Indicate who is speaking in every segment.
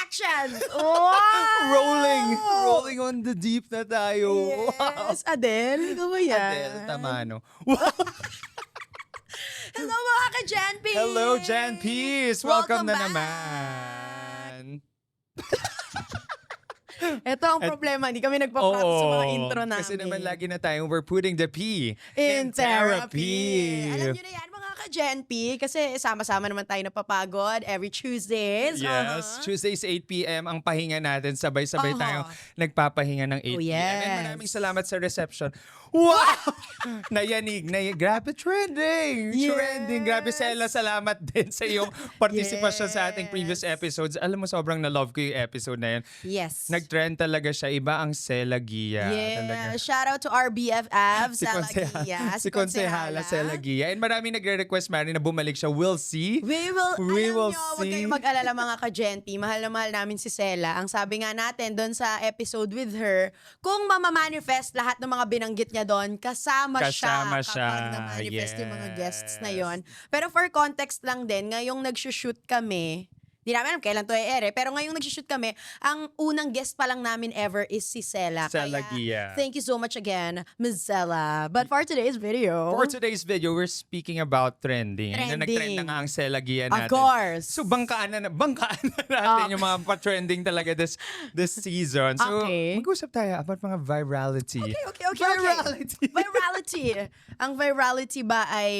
Speaker 1: action! Wow!
Speaker 2: Rolling on the deep na tayo.
Speaker 1: Yes, Adele, ikaw ba yan?
Speaker 2: Adele Tamano.
Speaker 1: Hello mga ka-Jan Peace!
Speaker 2: Hello, Jan Peace! Welcome na
Speaker 1: back.
Speaker 2: naman.
Speaker 1: Ito ang problema, hindi kami nagpa-practice sa mga intro namin.
Speaker 2: Kasi naman lagi na tayong we're putting the P
Speaker 1: in therapy. Alam nyo na yan mga ka-Jan P, kasi sama-sama naman tayo napapagod every Tuesdays.
Speaker 2: Yes, Tuesdays 8 p.m. ang pahinga natin. Sabay-sabay tayong nagpapahinga ng 8
Speaker 1: Oh,
Speaker 2: p.m.
Speaker 1: yes.
Speaker 2: And maraming salamat sa reception. Wow! Nayanig. Grabe, trending.
Speaker 1: Yes.
Speaker 2: Trending. Grabe, Sela, salamat din sa iyong participation sa ating previous episodes. Alam mo, sobrang na-love ko yung episode na yun.
Speaker 1: Yes.
Speaker 2: Nag-trend talaga siya. Iba ang Sela Gia. Talaga.
Speaker 1: Yeah, shout out to our BFF, Sela
Speaker 2: Konsehala-
Speaker 1: Gia.
Speaker 2: si Konsehala Sela Gia. And maraming nagre-request, Mari, na bumalik siya. We'll see.
Speaker 1: We
Speaker 2: will
Speaker 1: alam nyo, huwag
Speaker 2: see.
Speaker 1: kayong mag-alala mga ka-Genti. Mahal na mahal namin si Sela. Ang sabi nga natin doon sa episode with her, kung mamamanifest lahat ng mga binanggit niya doon, kasama siya kapag na-manifest yung mga guests na yon. Pero for context lang din, ngayong nag-shoot kami, di namin alam kailan to i-air pero ngayong nag-shoot kami, ang unang guest pa lang namin ever is si Sela.
Speaker 2: Sela
Speaker 1: Kaya,
Speaker 2: Gia.
Speaker 1: thank you so much again, Ms. Sela. But for today's video,
Speaker 2: For today's video, we're speaking about trending. Na
Speaker 1: Trending.
Speaker 2: nag-trend na nga ang Sela Gia
Speaker 1: of
Speaker 2: natin.
Speaker 1: course.
Speaker 2: So bangkaan na natin yung mga pa-trending talaga this season. So
Speaker 1: Okay.
Speaker 2: mag-usap tayo about mga virality.
Speaker 1: Okay.
Speaker 2: Virality.
Speaker 1: Virality. Ang virality ba ay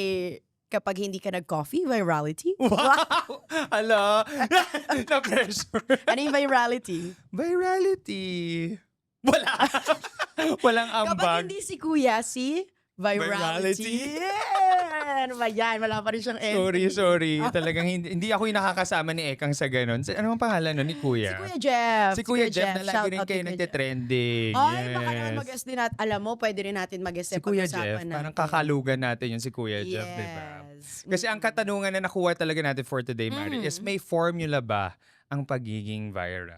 Speaker 1: kapag hindi ka nag-coffee? Virality?
Speaker 2: Wow! Hala! Na-pressure.
Speaker 1: Ano yung virality?
Speaker 2: Virality. Wala. Walang
Speaker 1: Kapag
Speaker 2: ambag.
Speaker 1: hindi si Kuya, si virality.
Speaker 2: Virality.
Speaker 1: Yeah! Ano ba yan? Wala pa rin siyang end.
Speaker 2: Sorry. Talagang hindi ako yung nakakasama ni Ekang sa ganun. Ano ang pangalan nun ni Kuya?
Speaker 1: Si Kuya Jeff.
Speaker 2: Si Kuya Jeff na
Speaker 1: Shout
Speaker 2: lagi rin
Speaker 1: out to
Speaker 2: kayo
Speaker 1: Kuya
Speaker 2: nagte-trending.
Speaker 1: Jeff. Ay,
Speaker 2: Yes.
Speaker 1: baka naman mag-guest din natin. Alam mo, pwede rin natin mag-guest
Speaker 2: Si Kuya Jeff, parang kakalugan natin yung si Kuya Jeff, di ba?
Speaker 1: Yes.
Speaker 2: Kasi ang katanungan na nakuha talaga natin for today, Mari, is may formula ba ang pagiging viral?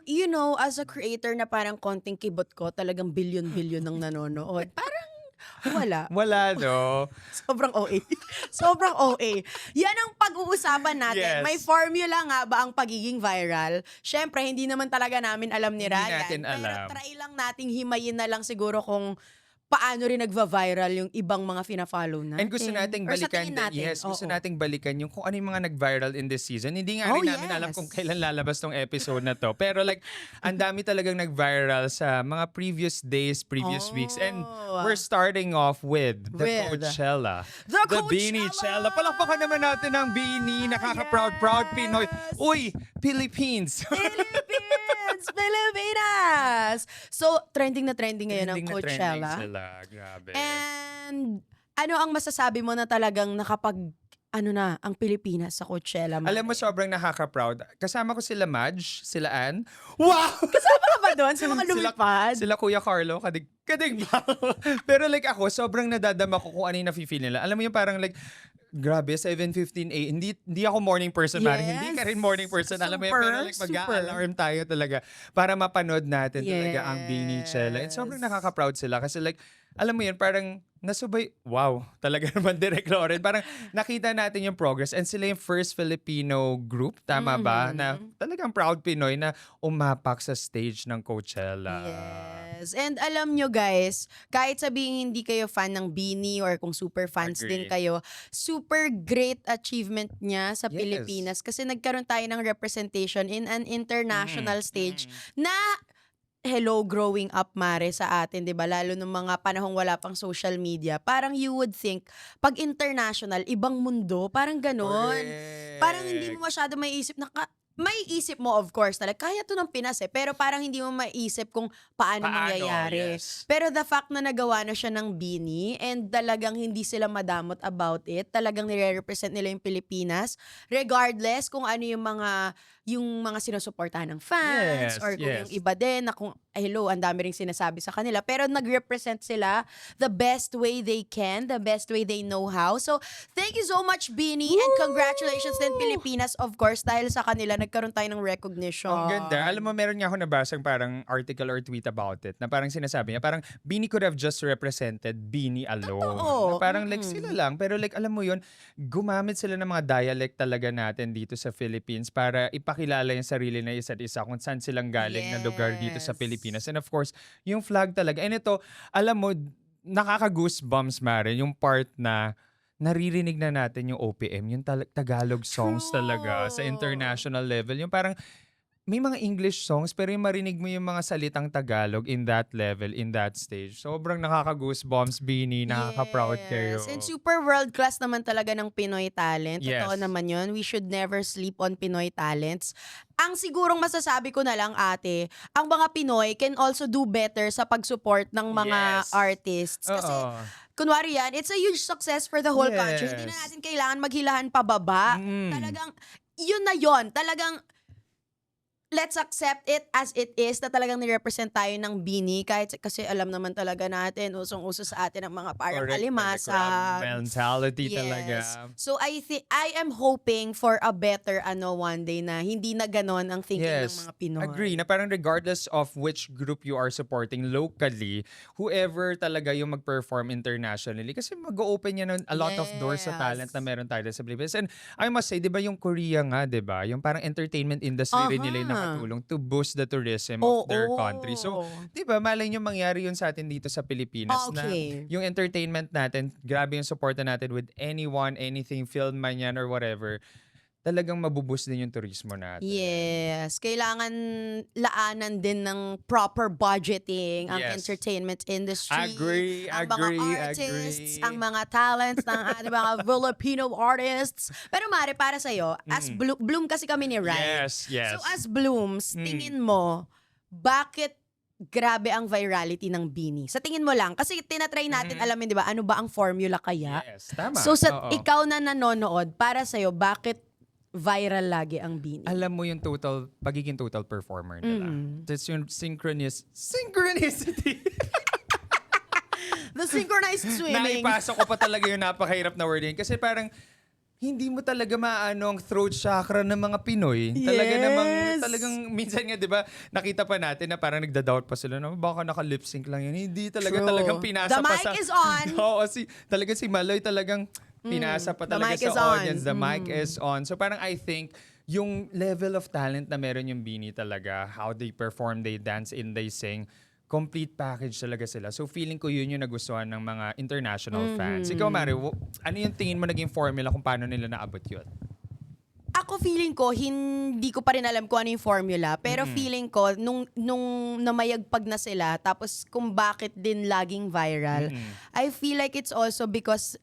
Speaker 1: You know, as a creator na parang konting kibot ko, talagang bilyon-bilyon ng nanonood. Parang wala.
Speaker 2: Wala, no?
Speaker 1: Sobrang OA. Sobrang OA. Yan ang pag-uusapan natin.
Speaker 2: Yes.
Speaker 1: May formula nga ba ang pagiging viral? Syempre, hindi naman talaga namin alam ni
Speaker 2: Hindi
Speaker 1: Ryan.
Speaker 2: natin
Speaker 1: Pero
Speaker 2: alam.
Speaker 1: try lang nating himayin na lang siguro kung paano rin nagva-viral yung ibang mga fina-follow natin.
Speaker 2: And gusto nating
Speaker 1: Or sa
Speaker 2: balikan,
Speaker 1: tingin natin.
Speaker 2: gusto
Speaker 1: Oo.
Speaker 2: nating balikan yung kung ano yung mga nag-viral in this season. Hindi nga rin namin alam kung kailan lalabas tong episode na to. Pero like, ang dami talagang nag-viral sa mga previous days, previous weeks. And we're starting off with the Coachella.
Speaker 1: The
Speaker 2: Beanie
Speaker 1: Coachella!
Speaker 2: Chella. Palakpakan naman natin ang Beanie. Nakaka-proud Pinoy. Uy, Philippines.
Speaker 1: Pilipinas! So, trending na trending ngayon ang
Speaker 2: Trending na
Speaker 1: Coachella.
Speaker 2: trending sila. Grabe.
Speaker 1: And ano ang masasabi mo na talagang ang Pilipinas sa Coachella?
Speaker 2: Alam mo, sobrang nakaka-proud. Kasama ko sila Madge, sila Ann. Wow!
Speaker 1: kasama ka ba doon sa mga lumipad?
Speaker 2: Sila Kuya Carlo, kadig ba? Pero like ako, sobrang nadadama ko kung ano yung nafe-feel nila. Alam mo yung parang like, grabe, 7:15 a.m. Hindi ako morning person, Mari.
Speaker 1: Yes.
Speaker 2: Hindi ka rin morning person. Alam mo yun, pero like mag-a-alarm tayo talaga para mapanood natin talaga ang Beanie Chella. And sobrang nakaka-proud sila kasi like, alam mo yun, parang nasubay, wow, talaga naman Direk Lauren. Parang nakita natin yung progress and sila yung first Filipino group, tama ba? Na talagang proud Pinoy na umapak sa stage ng Coachella.
Speaker 1: Yes. And alam nyo guys, kahit sabihin hindi kayo fan ng Beanie or kung super fans din
Speaker 2: Agree.
Speaker 1: kayo, super great achievement niya sa
Speaker 2: Yes.
Speaker 1: Pilipinas kasi nagkaroon tayo ng representation in an international stage na hello growing up mare sa atin, 'di ba? Lalo nung mga panahong wala pang social media, parang you would think pag international, ibang mundo, parang ganon. Parang hindi mo masyado maiisip na may isip mo of course na like, kaya to ng Pinas pero parang hindi mo maiisip kung paano mangyayari.
Speaker 2: Yes.
Speaker 1: Pero the fact na nagawa na siya ng Beanie and talagang hindi sila madamot about it, talagang nire-represent nila yung Pilipinas regardless kung ano yung mga sinusuportahan ng fans
Speaker 2: Yes,
Speaker 1: or kung
Speaker 2: yes.
Speaker 1: yung iba din na kung hello, ang dami ring sinasabi sa kanila pero nag-represent sila the best way they can, the best way they know how. So, thank you so much Beanie and congratulations din Pilipinas of course dahil sa kanila nagkaroon tayo ng recognition.
Speaker 2: Ang ganda. Alam mo, meron nga ako nabasang parang article or tweet about it na parang sinasabi niya, parang Beanie could have just represented Beanie alone.
Speaker 1: Totoo.
Speaker 2: Na parang like sila lang. Pero like alam mo yun, gumamit sila ng mga dialect talaga natin dito sa Philippines para ipakilala yung sarili na isa't isa kung saan silang galing na lugar dito sa
Speaker 1: Yes.
Speaker 2: Pilipinas. And of course, yung flag talaga. And ito, alam mo, nakaka-goosebumps, Mare, yung part na naririnig na natin yung OPM, yung Tagalog songs talaga sa
Speaker 1: True.
Speaker 2: international level. Yung parang may mga English songs pero yung marinig mo yung mga salitang Tagalog in that level, in that stage. Sobrang nakaka-goosebumps, Beanie. Nakaka-proud kayo.
Speaker 1: Yes. And super world-class naman talaga ng Pinoy talent. Totoo
Speaker 2: Yes.
Speaker 1: naman yun. We should never sleep on Pinoy talents. Ang sigurong masasabi ko na lang, ate, ang mga Pinoy can also do better sa pag-support ng mga
Speaker 2: Yes.
Speaker 1: artists. Kasi,
Speaker 2: Oo.
Speaker 1: kunwari yan, it's a huge success for the whole country. Hindi na
Speaker 2: Yes.
Speaker 1: natin kailangan maghilahan pababa.
Speaker 2: Mm.
Speaker 1: Talagang, yun na yun. Talagang, let's accept it as it is na talagang nirepresent tayo ng Beanie kahit kasi alam naman talaga natin usong-uso sa atin ang mga parang
Speaker 2: Correct.
Speaker 1: alimasa.
Speaker 2: Crab mentality talaga.
Speaker 1: So I am hoping for a better one day na hindi na ganon ang thinking ng
Speaker 2: Yes.
Speaker 1: mga Pinoy.
Speaker 2: Agree na parang regardless of which group you are supporting locally, whoever talaga yung mag-perform internationally kasi mag-open yan ng a lot of doors sa talent na
Speaker 1: Yes.
Speaker 2: meron tayo sa Pilipinas. And I must say, di ba yung Korea nga, di ba? Yung parang entertainment industry rin nila yung nakatulong to boost the tourism of their country. So, di ba, malay nyo mangyari yun sa atin dito sa Pilipinas na
Speaker 1: Okay.
Speaker 2: yung entertainment natin, grabe yung support natin with anyone, anything, film man yan or whatever, talagang mabuboost din yung turismo natin.
Speaker 1: Yes, kailangan laanan din ng proper budgeting ang
Speaker 2: Yes.
Speaker 1: entertainment industry.
Speaker 2: Agree,
Speaker 1: ang
Speaker 2: agree,
Speaker 1: mga artists,
Speaker 2: agree.
Speaker 1: ang mga talents ng ating mga Filipino artists. Pero Mare, para sa'yo, as Bloom kasi kami ni Ryan.
Speaker 2: Yes, yes.
Speaker 1: So as Blooms, tingin mo, bakit grabe ang virality ng Beanie? Sa tingin mo lang, kasi tinatry natin alamin, di ba, ano ba ang formula kaya?
Speaker 2: Yes, tama.
Speaker 1: So sa
Speaker 2: Oo.
Speaker 1: ikaw na nanonood, para sa'yo, bakit viral lagi ang Beanie?
Speaker 2: Alam mo yung pagiging total performer nila. That's yung synchronicity.
Speaker 1: The synchronized swimming.
Speaker 2: Naipasok ko pa talaga yung napakahirap na word yun. Kasi parang, hindi mo talaga maano ang throat chakra ng mga Pinoy. Talaga namang,
Speaker 1: Yes.
Speaker 2: talagang minsan nga, di ba, nakita pa natin na parang nagda-doubt pa sila na baka naka-lip sync lang yun. Hindi talaga,
Speaker 1: True.
Speaker 2: talagang pinasa
Speaker 1: The
Speaker 2: pa
Speaker 1: mic
Speaker 2: sa...
Speaker 1: is on.
Speaker 2: Oo, talaga si Maloy talagang pinasa pa
Speaker 1: The
Speaker 2: talaga
Speaker 1: mic
Speaker 2: sa
Speaker 1: is on.
Speaker 2: audience. The mic is on. So parang I think, yung level of talent na meron yung Beanie talaga, how they perform, they dance and they sing, complete package talaga sila. So feeling ko yun yung nagustuhan ng mga international fans. Ikaw, Mari, ano yung tingin mo naging formula kung paano nila naabot yun?
Speaker 1: Ako feeling ko, hindi ko pa rin alam kung ano yung formula. Pero feeling ko, nung namayagpag na sila, tapos kung bakit din laging viral, I feel like it's also because,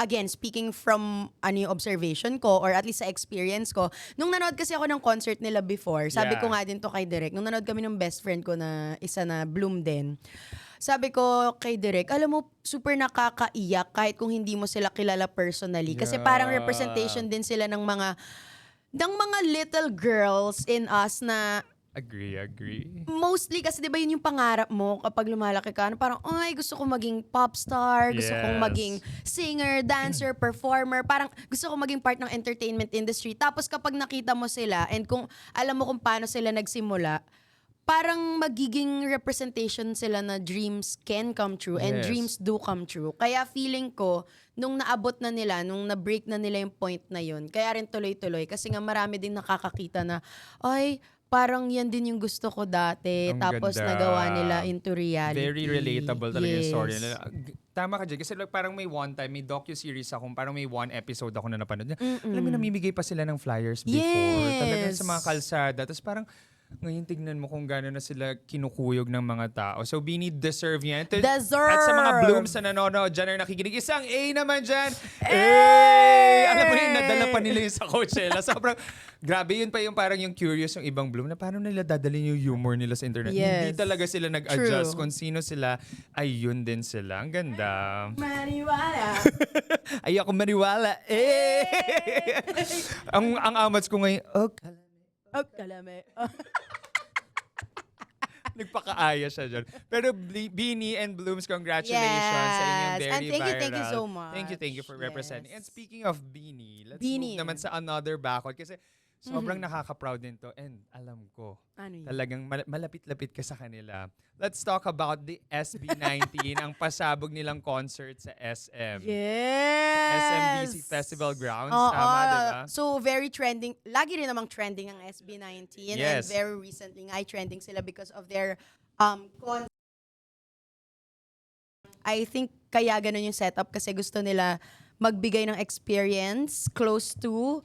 Speaker 1: again, speaking from yung observation ko or at least sa experience ko, nung nanood kasi ako ng concert nila before, sabi
Speaker 2: Yeah.
Speaker 1: ko nga din to kay Direk, nung nanood kami ng best friend ko na isa na Bloom din, sabi ko kay Direk, alam mo, super nakakaiyak kahit kung hindi mo sila kilala personally. Kasi
Speaker 2: Yeah.
Speaker 1: parang representation din sila ng mga little girls in us na
Speaker 2: Agree.
Speaker 1: mostly kasi 'di ba yun yung pangarap mo kapag lumalaki ka, parang ay gusto ko maging pop star, gusto kong
Speaker 2: Yes.
Speaker 1: maging singer, dancer, performer, parang gusto ko maging part ng entertainment industry. Tapos kapag nakita mo sila and kung alam mo kung paano sila nagsimula, parang magiging representation sila na dreams can come true and
Speaker 2: Yes.
Speaker 1: dreams do come true. Kaya feeling ko, nung naabot na nila, nung na-break na nila yung point na yun, kaya rin tuloy-tuloy. Kasi nga marami din nakakakita na, ay, parang yan din yung gusto ko dati.
Speaker 2: Ang
Speaker 1: Tapos
Speaker 2: ganda.
Speaker 1: nagawa nila into reality.
Speaker 2: Very relatable talaga yung story
Speaker 1: Yes.
Speaker 2: nila. Tama ka dyan. Kasi like, parang may one time, may docu-series ako, parang may one episode ako na napanood. Alam mo, namimigay pa sila ng flyers before. Talagang sa mga
Speaker 1: Yes.
Speaker 2: kalsada. Tapos parang, ngayon tignan mo kung gano'n na sila kinukuyog ng mga tao. So, Beanie deserve yan.
Speaker 1: Deserve!
Speaker 2: At sa mga Blooms na nanonood dyan or nakikinig, isang A naman dyan. Alam mo yun, nadala pa nila yung sa Coachella. Sobrang, grabe yun pa yung parang yung curious yung ibang Bloom na paano nila dadalhin yung humor nila sa internet.
Speaker 1: Yes.
Speaker 2: Hindi talaga sila nag-adjust.
Speaker 1: True.
Speaker 2: Kung sino sila, ay yun din sila. Ang ganda.
Speaker 1: Maniwala.
Speaker 2: Ay ako maniwala. Eh! ang amats ko ngayon,
Speaker 1: Oh, kalame.
Speaker 2: nagpakaaya siya dyan. Pero Beanie and Blooms, congratulations sa inyong
Speaker 1: Yes.
Speaker 2: very
Speaker 1: And thank you
Speaker 2: viral.
Speaker 1: so much.
Speaker 2: Thank you for representing. And
Speaker 1: Yes.
Speaker 2: speaking of Beanie, let's
Speaker 1: Beanie.
Speaker 2: move naman sa another bakod. Kasi Sobrang nakaka-proud din to. And alam ko,
Speaker 1: Ano yun?
Speaker 2: talagang malapit-lapit ka sa kanila. Let's talk about the SB19, ang pasabog nilang concert sa SM.
Speaker 1: Yes!
Speaker 2: SMDC Festival Grounds,
Speaker 1: Oo.
Speaker 2: tama, diba?
Speaker 1: So, very trending. Lagi rin namang trending ang SB19. And
Speaker 2: Yes.
Speaker 1: very recently, nga, trending sila because of their concert. I think kaya ganun yung setup kasi gusto nila magbigay ng experience close to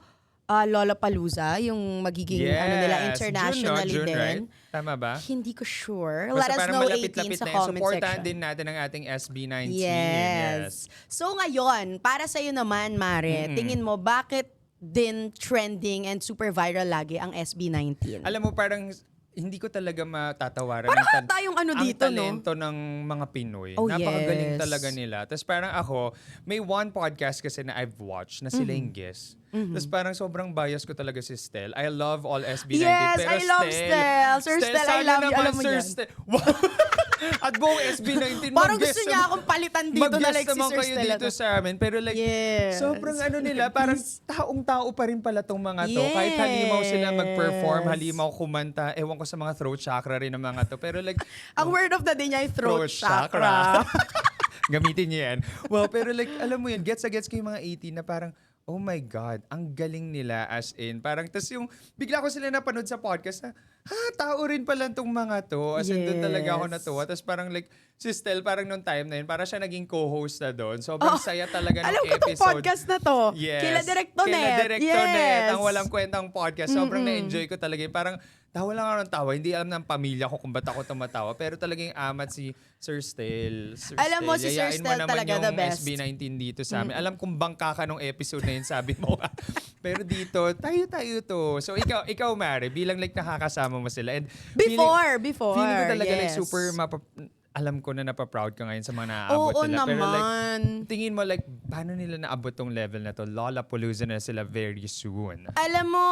Speaker 1: Lollapalooza, yung magiging nila internationally
Speaker 2: June,
Speaker 1: din.
Speaker 2: right? Tama ba?
Speaker 1: Hindi ko sure.
Speaker 2: Basta
Speaker 1: Let us
Speaker 2: parang
Speaker 1: know 18
Speaker 2: malapit-lapit
Speaker 1: sa
Speaker 2: na yun.
Speaker 1: comment
Speaker 2: Supportahan
Speaker 1: section.
Speaker 2: din natin ang ating SB19.
Speaker 1: Yes. So ngayon, para sa'yo naman, Mare, tingin mo, bakit din trending and super viral lagi ang SB19?
Speaker 2: Alam mo, parang hindi ko talaga matatawaran
Speaker 1: Parang
Speaker 2: ang
Speaker 1: tayong ano
Speaker 2: ang
Speaker 1: dito, no?
Speaker 2: talento ng mga Pinoy.
Speaker 1: Oh,
Speaker 2: Napakagaling
Speaker 1: yes.
Speaker 2: talaga nila. Tapos parang ako, may one podcast kasi na I've watched na sila yung guest. Tapos parang sobrang bias ko talaga si Stel. I love all SB19.
Speaker 1: Yes,
Speaker 2: pero
Speaker 1: I love Stel. Sir Stel, I
Speaker 2: sana
Speaker 1: love you.
Speaker 2: naman,
Speaker 1: Alam mo
Speaker 2: Sir
Speaker 1: yan.
Speaker 2: Stel. Wow. At buong SB19,
Speaker 1: Parang
Speaker 2: mag-guest
Speaker 1: gusto niya
Speaker 2: naman-
Speaker 1: akong palitan dito na
Speaker 2: mag-guest
Speaker 1: like si
Speaker 2: naman
Speaker 1: Sir
Speaker 2: kayo
Speaker 1: Stel.
Speaker 2: dito sa amin. Pero like,
Speaker 1: Yes.
Speaker 2: sobrang ano nila, parang taong-tao pa rin pala tong mga to. Kahit halimaw sila mag-perform,
Speaker 1: Yes.
Speaker 2: halimaw kumanta, ewan ko sa mga throat chakra rin ng mga to. Pero like,
Speaker 1: Ang word of the day niya ay throat,
Speaker 2: Throat
Speaker 1: chakra.
Speaker 2: gamitin niyo yan. Well, pero like, alam mo yun, gets ko yung mga 18 na parang, oh my God, ang galing nila as in. Parang, tas yung, bigla ko sila napanood sa podcast na, tao rin pala tong mga to. As in, doon talaga ako
Speaker 1: Yes.
Speaker 2: natuwa. Tas parang like, si Stel, parang nung time na yun, parang siya naging co-host na doon. Sobrang saya talaga ng
Speaker 1: Alam ko
Speaker 2: episode.
Speaker 1: tong podcast na to.
Speaker 2: Yes.
Speaker 1: Kila Directonet.
Speaker 2: Kila Directonet.
Speaker 1: Yes.
Speaker 2: Ang walang kwentang podcast. Sobrang na-enjoy ko talaga. Parang tawa lang ako ng tawa. Hindi alam ng pamilya ko kung ba't ako tumatawa. Pero talagang amat si Sir Stel.
Speaker 1: Alam mo, si Sir
Speaker 2: yayain mo
Speaker 1: Stel
Speaker 2: naman
Speaker 1: talaga
Speaker 2: yung
Speaker 1: the best.
Speaker 2: SB19 dito sa amin. Alam kong bangka ka nung episode na yun, sabi mo. Pero dito, tayo to. So ikaw Mare, bilang like nakakasama mo sila. And
Speaker 1: Before.
Speaker 2: feeling ko talaga like
Speaker 1: yes.
Speaker 2: super alam ko na napaproud ka ngayon sa mga naaabot
Speaker 1: Oo
Speaker 2: nila. Pero like,
Speaker 1: naman.
Speaker 2: tingin mo like, paano nila naabot tong level na to? Lollapalooza na sila very soon.
Speaker 1: Alam mo,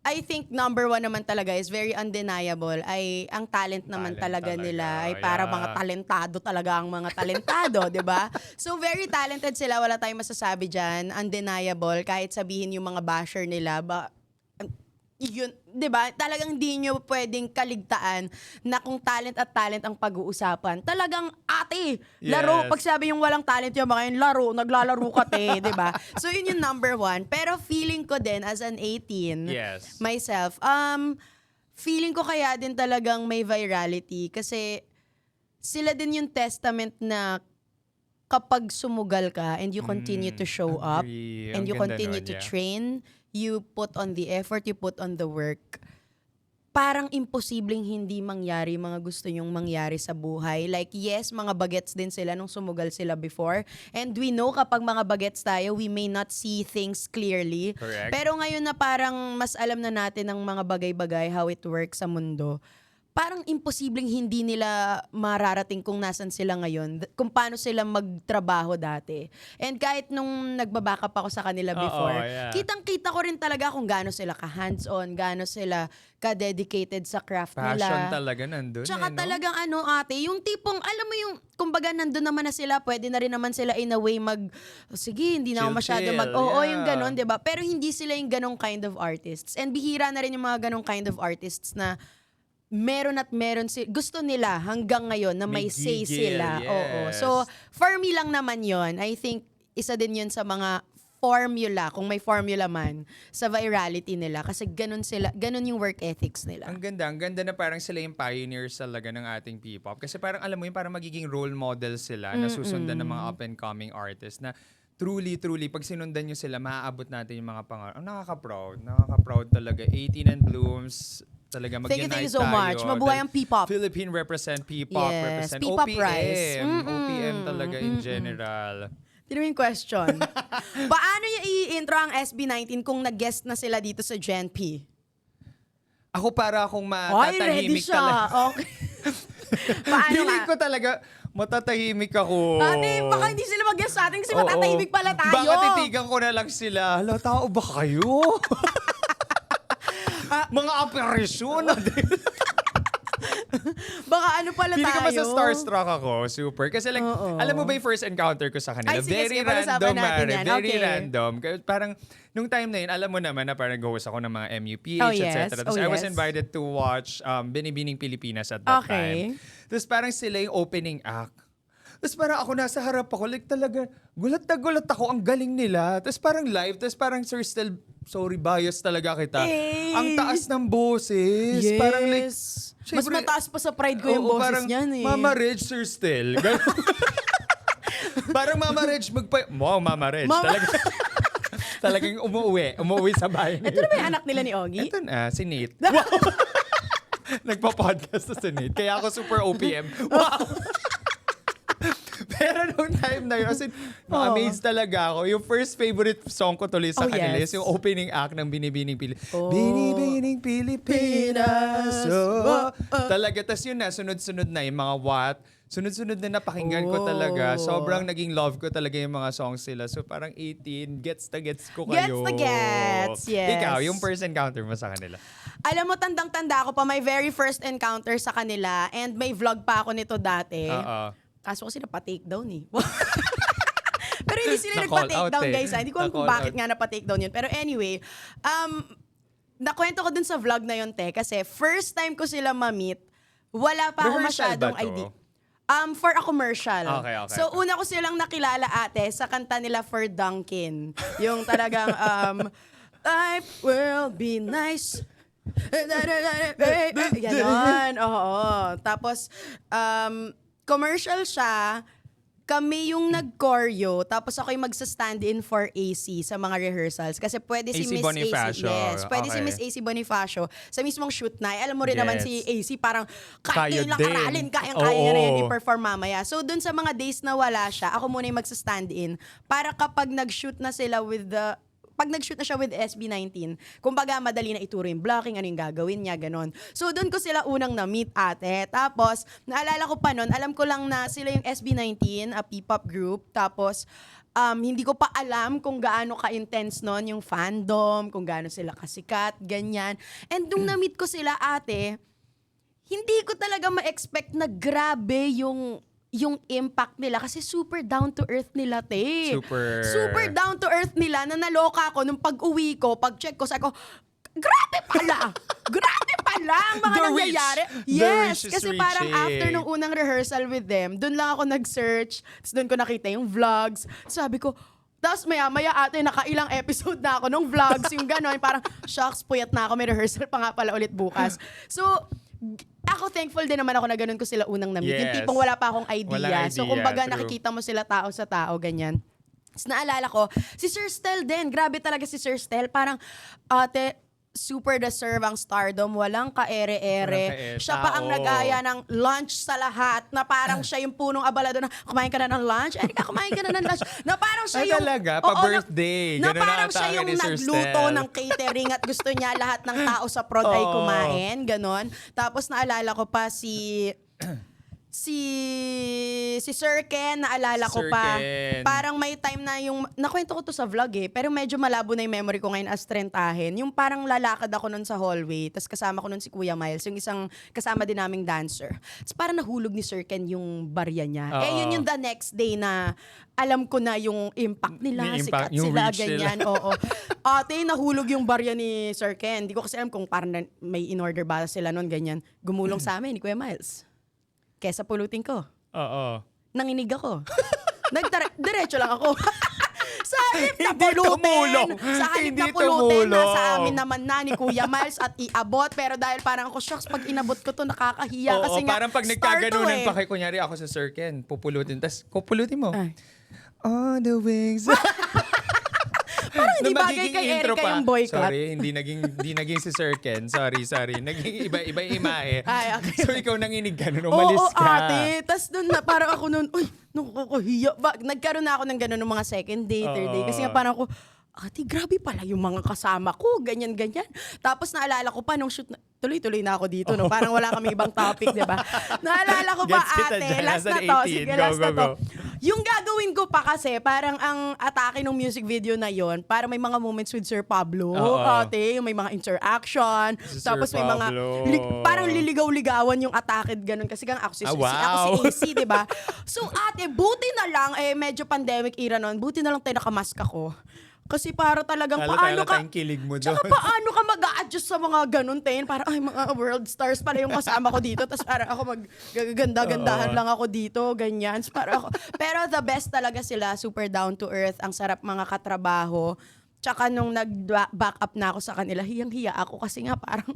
Speaker 1: I think number one naman talaga is very undeniable ay ang talent naman
Speaker 2: Talent
Speaker 1: talaga
Speaker 2: talaga,
Speaker 1: nila ay para
Speaker 2: yeah.
Speaker 1: mga talentado talaga ang mga talentado, 'di ba? So very talented sila, wala tayong masasabi diyan, undeniable kahit sabihin yung mga basher nila yun, 'di ba? Talagang di nyo pwedeng kaligtaan na kung talent at talent ang pag-uusapan. Talagang ate, laro.
Speaker 2: Yes.
Speaker 1: Pag sabi yung walang talent yung mga yun, laro, naglalaro ka te, 'di ba? So yun yung number one. Pero feeling ko din as an 18,
Speaker 2: Yes.
Speaker 1: myself, feeling ko kaya din talagang may virality kasi sila din yung testament na kapag sumugal ka and you continue to show up
Speaker 2: agree.
Speaker 1: and
Speaker 2: Ang
Speaker 1: you
Speaker 2: ganda
Speaker 1: continue
Speaker 2: nun,
Speaker 1: to
Speaker 2: yeah.
Speaker 1: train, you put on the effort, you put on the work, parang imposibleng hindi mangyari mga gusto nyong mangyari sa buhay. Like, yes, mga bagets din sila nung sumugal sila before. And we know kapag mga bagets tayo, we may not see things clearly.
Speaker 2: Correct.
Speaker 1: Pero ngayon na parang mas alam na natin ang mga bagay-bagay, how it works sa mundo, parang imposibleng hindi nila mararating kung nasan sila ngayon, kung paano sila magtrabaho dati. And kahit nung nagbabackup ako sa kanila before,
Speaker 2: yeah.
Speaker 1: kitang-kita ko rin talaga kung gaano sila ka-hands-on, gaano sila ka-dedicated sa craft
Speaker 2: Passion
Speaker 1: nila.
Speaker 2: talaga nandun.
Speaker 1: Tsaka
Speaker 2: no?
Speaker 1: talagang ate, yung tipong, alam mo yung, kumbaga nandun naman na sila, pwede na rin naman sila in a way sige, hindi na ako masyado
Speaker 2: Chill,
Speaker 1: oo,
Speaker 2: yeah.
Speaker 1: yung ganon, 'di ba? Pero hindi sila yung ganong kind of artists. And bihira na rin yung mga ganong kind of artists na meron gusto nila hanggang ngayon na may say
Speaker 2: gigil,
Speaker 1: sila.
Speaker 2: yes.
Speaker 1: Oo. So, for me lang naman yon. I think, isa din yun sa mga formula, kung may formula man, sa virality nila. Kasi ganun yung work ethics nila.
Speaker 2: Ang ganda na parang sila yung pioneers talaga ng ating P-pop. Kasi parang alam mo yun, parang magiging role model sila na susundan ng mga up-and-coming artists na truly, pag sinundan nyo sila, maaabot natin yung mga pangarap. Ang nakaka-proud talaga. 18 and Blooms, talaga mag-unite
Speaker 1: Thank you so much.
Speaker 2: tayo.
Speaker 1: Mabuhay ang P-pop.
Speaker 2: Philippine represent P-pop,
Speaker 1: Yes,
Speaker 2: represent
Speaker 1: P-pop
Speaker 2: OPM.
Speaker 1: rise.
Speaker 2: OPM talaga in general.
Speaker 1: Tino yung question. Paano niya i-intro ang SB19 kung nag-guest na sila dito sa Gen P?
Speaker 2: Ako para akong
Speaker 1: Ay, ready
Speaker 2: matatahimik
Speaker 1: siya.
Speaker 2: talaga.
Speaker 1: Okay. Paano
Speaker 2: Feeling
Speaker 1: nga?
Speaker 2: ko talaga, matatahimik ako.
Speaker 1: Ate, baka hindi sila mag-guest sa atin kasi
Speaker 2: Oo.
Speaker 1: matatahimik pala tayo.
Speaker 2: Baka titigan ko na lang sila. Hala, tao ba kayo? Mga operasyon.
Speaker 1: Baka ano pala
Speaker 2: Pili ko
Speaker 1: tayo.
Speaker 2: ba sa starstruck ako, super. Kasi like,
Speaker 1: Oo.
Speaker 2: alam mo ba yung first encounter ko sa kanila?
Speaker 1: Ay, sige,
Speaker 2: Very
Speaker 1: sige, pag-usapan
Speaker 2: random,
Speaker 1: natin
Speaker 2: Mare.
Speaker 1: yan.
Speaker 2: Very
Speaker 1: Okay.
Speaker 2: random. Parang, nung time na yun, alam mo naman na parang host ako ng mga MUPH,
Speaker 1: Oh, yes.
Speaker 2: etc. Tapos
Speaker 1: Oh,
Speaker 2: I was
Speaker 1: yes.
Speaker 2: invited to watch Binibining Pilipinas at that
Speaker 1: Okay.
Speaker 2: time. Tapos parang sila yung opening act. Tapos parang ako nasa harap ako, like talaga, gulat na gulat ako, ang galing nila. Tapos parang live, tapos parang Sir Stel, sorry, bias talaga kita.
Speaker 1: Eh.
Speaker 2: Ang taas ng boses.
Speaker 1: Yes.
Speaker 2: Parang like,
Speaker 1: Mas
Speaker 2: syempre,
Speaker 1: mataas pa sa pride ko yung
Speaker 2: oo,
Speaker 1: boses
Speaker 2: parang,
Speaker 1: niyan eh.
Speaker 2: Mama Reg, Sir Stel. Ganun. Parang Mama Reg, wow, Mama Reg. Talagang umuwi sa bahay.
Speaker 1: Ito na ba yung anak nila ni Ogie?
Speaker 2: Ito na, si Nate. Nagpa-podcast na si Nate. Kaya ako super OPM. Wow! Pero nung time na yun, kasi na-amaze talaga ako. Yung first favorite song ko tuloy sa
Speaker 1: Oh,
Speaker 2: kanila
Speaker 1: yes.
Speaker 2: is yung opening act ng Binibining Pilipinas.
Speaker 1: Oh.
Speaker 2: Binibining Pilipinas.
Speaker 1: Oh.
Speaker 2: Talaga. Tapos yun na, sunod-sunod na yung mga what. Sunod-sunod na napakinggan ko talaga.
Speaker 1: Oh.
Speaker 2: Sobrang naging love ko talaga yung mga songs sila. So parang 18, gets ko
Speaker 1: Gets
Speaker 2: kayo.
Speaker 1: na gets, yes.
Speaker 2: Ikaw, yung first encounter mo sa kanila.
Speaker 1: Alam mo, tandang-tanda ako pa, my very first encounter sa kanila and may vlog pa ako nito dati.
Speaker 2: Oo.
Speaker 1: Kaso kasi napa-take down eh. Pero hindi sila
Speaker 2: Na-call
Speaker 1: nagpa-take
Speaker 2: out
Speaker 1: down,
Speaker 2: eh.
Speaker 1: guys. Hindi ko alam kung
Speaker 2: Na-call
Speaker 1: bakit
Speaker 2: out.
Speaker 1: nga napa-take down yun. Pero anyway, nakwento ko dun sa vlog na yun, te, kasi first time ko sila ma-meet, wala pa ako
Speaker 2: Rehearsal
Speaker 1: masyadong
Speaker 2: ba to?
Speaker 1: idea. For a commercial.
Speaker 2: Okay.
Speaker 1: So, una ko silang nakilala ate sa kanta nila For Dunkin. Yung talagang, I will be nice. Ganon, oo. Tapos, commercial siya, kami yung nag-choreo, tapos ako yung magsa-stand-in for AC sa mga rehearsals. Kasi pwede si
Speaker 2: AC
Speaker 1: Miss
Speaker 2: Bonifacio.
Speaker 1: AC. Yes, pwede si
Speaker 2: Okay.
Speaker 1: Miss AC Bonifacio sa mismong shoot na. Alam mo rin naman
Speaker 2: Yes.
Speaker 1: si AC, parang kahit
Speaker 2: Kaya
Speaker 1: yun lang
Speaker 2: din.
Speaker 1: aralin, kayang-kaya niya na
Speaker 2: Oo.
Speaker 1: yun i-perform mamaya. So, dun sa mga days na wala siya, ako muna yung magsa-stand-in para kapag nag-shoot na sila pag nag-shoot na siya with SB19, kumbaga madali na ituro yung blocking, ano yung gagawin niya, ganon. So, doon ko sila unang na-meet ate. Tapos, naalala ko pa nun, alam ko lang na sila yung SB19, a P-pop group. Tapos, hindi ko pa alam kung gaano ka-intense nun yung fandom, kung gaano sila kasikat, ganyan. And nung na-meet ko sila ate, hindi ko talaga ma-expect na grabe yung impact nila kasi super down to earth nila, te. Super down to earth nila na naloka ako nung pag-uwi ko, pag-check ko, sabi ko, grabe pala! Grabe pala ang mga
Speaker 2: The
Speaker 1: nangyayari.
Speaker 2: reach. The
Speaker 1: Yes,
Speaker 2: reach is
Speaker 1: kasi parang
Speaker 2: reaching.
Speaker 1: after nung unang rehearsal with them, dun lang ako nag-search, tapos dun ko nakita yung vlogs. Sabi ko, tapos maya-maya ate, nakailang episode na ako nung vlogs, yung gano'n, parang, shucks, puyat na ako, may rehearsal pa nga pala ulit bukas. So, ako thankful din naman ako na ganun ko sila unang na-meet. Yung
Speaker 2: Yes.
Speaker 1: tipong wala pa akong idea.
Speaker 2: Walang
Speaker 1: So,
Speaker 2: idea,
Speaker 1: kumbaga,
Speaker 2: true.
Speaker 1: nakikita mo sila tao sa tao, ganyan. Tapos naalala ko, si Sir Stel din. Grabe talaga si Sir Stel. Parang, ate, super deserve ang stardom. Walang ka-ere-ere.
Speaker 2: Walang
Speaker 1: Siya pa ang
Speaker 2: tao.
Speaker 1: nag-aya ng lunch sa lahat na parang siya yung punong abalado na kumain ka na ng lunch? Erika, kumain ka na ng lunch. Na parang siya
Speaker 2: Ay,
Speaker 1: yung...
Speaker 2: talaga?
Speaker 1: Oo,
Speaker 2: Pa-birthday.
Speaker 1: Na
Speaker 2: Ganun na
Speaker 1: parang
Speaker 2: ata
Speaker 1: siya yung
Speaker 2: ni Sir
Speaker 1: nagluto
Speaker 2: Stel.
Speaker 1: ng catering at gusto niya lahat ng tao sa prod ay
Speaker 2: Oo.
Speaker 1: kumain. Ganon. Tapos naalala ko pa si Sir Ken, naalala ko
Speaker 2: Sir
Speaker 1: pa.
Speaker 2: Ken.
Speaker 1: Parang may time na yung, nakwento ko to sa vlog eh, pero medyo malabo na yung memory ko ngayon as trentahin. Yung parang lalakad ako nun sa hallway, tapos kasama ko nun si Kuya Miles, yung isang kasama din naming dancer. Tapos parang nahulog ni Sir Ken yung barya niya.
Speaker 2: Oo.
Speaker 1: Yun yung the next day na alam ko na yung impact nila,
Speaker 2: Yung
Speaker 1: sikat
Speaker 2: impact, yung
Speaker 1: sila,
Speaker 2: reach nila.
Speaker 1: ganyan. Oo. Ate, nahulog yung barya ni Sir Ken. Hindi ko kasi alam kung parang may in-order ba sila nun, ganyan. Gumulong sa amin ni Kuya Miles. Kesa pulutin ko.
Speaker 2: Oo.
Speaker 1: Nanginig ako. Diretso lang ako. Sa halip na
Speaker 2: Hindi
Speaker 1: pulutin.
Speaker 2: tumulong.
Speaker 1: Sa halip
Speaker 2: Hindi
Speaker 1: na pulutin, nasa
Speaker 2: tumulong.
Speaker 1: amin naman na ni Kuya Miles at iabot. Pero dahil parang ako, shucks, pag inabot ko to, nakakahiya.
Speaker 2: Oo,
Speaker 1: kasi nga,
Speaker 2: parang pag
Speaker 1: star to
Speaker 2: nagkaganunan
Speaker 1: eh.
Speaker 2: pa kay kunyari ako sa Sir Ken, pupulutin. Tapos, pupulutin mo.
Speaker 1: Ay.
Speaker 2: On the wings.
Speaker 1: Parang hindi
Speaker 2: Na
Speaker 1: bagay
Speaker 2: magiging
Speaker 1: kay
Speaker 2: intro
Speaker 1: Erika
Speaker 2: pa.
Speaker 1: yung boycott.
Speaker 2: Sorry, hindi naging si Sir Ken. Sorry. Naging iba yung imahe.
Speaker 1: Ay, okay.
Speaker 2: So, ikaw nanginig ka nun. Umalis
Speaker 1: Oo,
Speaker 2: ka.
Speaker 1: ate. Tapos doon na, parang ako noon, uy, nakakahiya. Nagkaroon na ako ng gano'n ng mga second day, third day. Kasi nga parang ako, ate, grabe pala yung mga kasama ko, ganyan-ganyan. Tapos naalala ko pa nung shoot, tuloy-tuloy na ako dito, no? Parang wala kami ibang topic, di ba? Naalala ko pa,
Speaker 2: Gets kita
Speaker 1: ate,
Speaker 2: dyan.
Speaker 1: last
Speaker 2: Nasa
Speaker 1: na to,
Speaker 2: 18.
Speaker 1: sige,
Speaker 2: Go,
Speaker 1: last
Speaker 2: go,
Speaker 1: na to.
Speaker 2: go.
Speaker 1: Yung gagawin ko pa kasi, parang ang atake ng music video na yon, para may mga moments with Sir Pablo,
Speaker 2: Oo.
Speaker 1: ate, yung may mga interaction,
Speaker 2: Si Sir
Speaker 1: tapos may mga,
Speaker 2: Pablo.
Speaker 1: parang liligaw-ligawan yung atake, ganun. Kasi gang ako si,
Speaker 2: Ah,
Speaker 1: ako
Speaker 2: wow.
Speaker 1: si AC, di ba? So ate, buti na lang, medyo pandemic era noon, buti na lang tayo nakamask ako. Kasi para talagang paano ka,
Speaker 2: tayong kilig mo doon.
Speaker 1: tsaka paano ka mag-a-adjust sa mga ganun, Ten? Para, ay, mga world stars pala yung kasama ko dito. Tapos para ako maggaganda-gandahan lang ako dito, ganyan. So, para ako. Pero the best talaga sila, super down to earth. Ang sarap mga katrabaho. Tsaka nung nag-back up na ako sa kanila, hiyang-hiya ako kasi nga parang,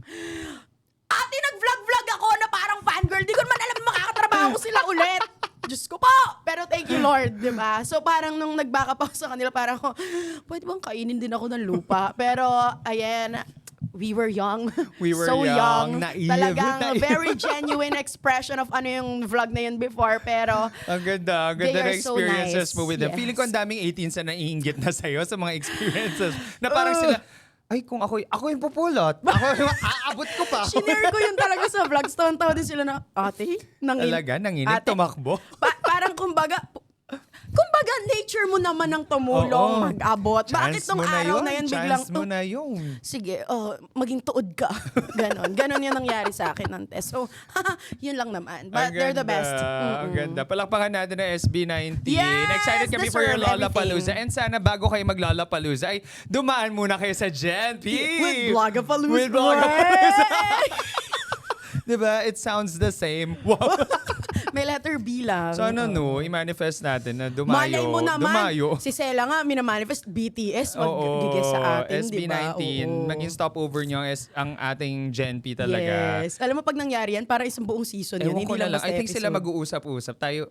Speaker 1: ate, nag-vlog-vlog ako na parang fangirl. Di ko naman alam makakatrabaho sila ulit. Diyos ko po! Pero thank you, Lord, di ba? So parang nung nag-back up ako sa kanila, parang ako, pwede bang kainin din ako ng lupa? Pero, ayan, we were young.
Speaker 2: We were
Speaker 1: so
Speaker 2: young, naive.
Speaker 1: Talagang very genuine expression of ano yung vlog na yun before. Pero,
Speaker 2: Ang ganda
Speaker 1: They
Speaker 2: na
Speaker 1: are so
Speaker 2: experiences
Speaker 1: nice.
Speaker 2: mo with them.
Speaker 1: Yes.
Speaker 2: Feeling ko ang daming 18 na naiinggit na sa'yo sa mga experiences. Na parang sila, ay, kung ako yung pupulot. Ako yung aabot ko pa.
Speaker 1: shinare ko yun talaga sa vlogs. Tawa din sila na, ate,
Speaker 2: Talaga, nanginig,
Speaker 1: Ate,
Speaker 2: tumakbo.
Speaker 1: parang kumbaga, nature mo naman ang tumulong,
Speaker 2: Oo.
Speaker 1: mag-abot. Bakit
Speaker 2: Chance
Speaker 1: nung
Speaker 2: mo na
Speaker 1: araw
Speaker 2: yun,
Speaker 1: na yan biglang,
Speaker 2: chance mo na yun.
Speaker 1: sige, maging tuod ka. Ganon yung nangyari sa akin ng test. So, yun lang naman. But
Speaker 2: Ang
Speaker 1: they're the
Speaker 2: ganda,
Speaker 1: best.
Speaker 2: Ang ganda. Palakpakan natin ang SB19.
Speaker 1: Yes,
Speaker 2: Excited kami for your
Speaker 1: deserve
Speaker 2: Lollapalooza.
Speaker 1: everything.
Speaker 2: And sana bago kayo mag-Lollapalooza ay dumaan muna kayo sa Gen P.
Speaker 1: With Vlogapalooza.
Speaker 2: With Vlogapalooza. Diba? It sounds the same. Wow.
Speaker 1: May letter B lang.
Speaker 2: So ano no, i-manifest natin na
Speaker 1: Malay
Speaker 2: dumayo.
Speaker 1: mo naman,
Speaker 2: Dumayo.
Speaker 1: si Sela nga, minamanifest BTS, mag-gigess sa atin, di ba?
Speaker 2: SB19.
Speaker 1: Oo.
Speaker 2: Maging stopover nyo ang ating Gen P talaga.
Speaker 1: Yes. Alam mo, pag nangyari yan, para isang buong season yun.
Speaker 2: Ewan
Speaker 1: Hindi
Speaker 2: ko na
Speaker 1: lang
Speaker 2: lang.
Speaker 1: basta
Speaker 2: I think sila
Speaker 1: episode.
Speaker 2: mag-uusap-usap. Tayo,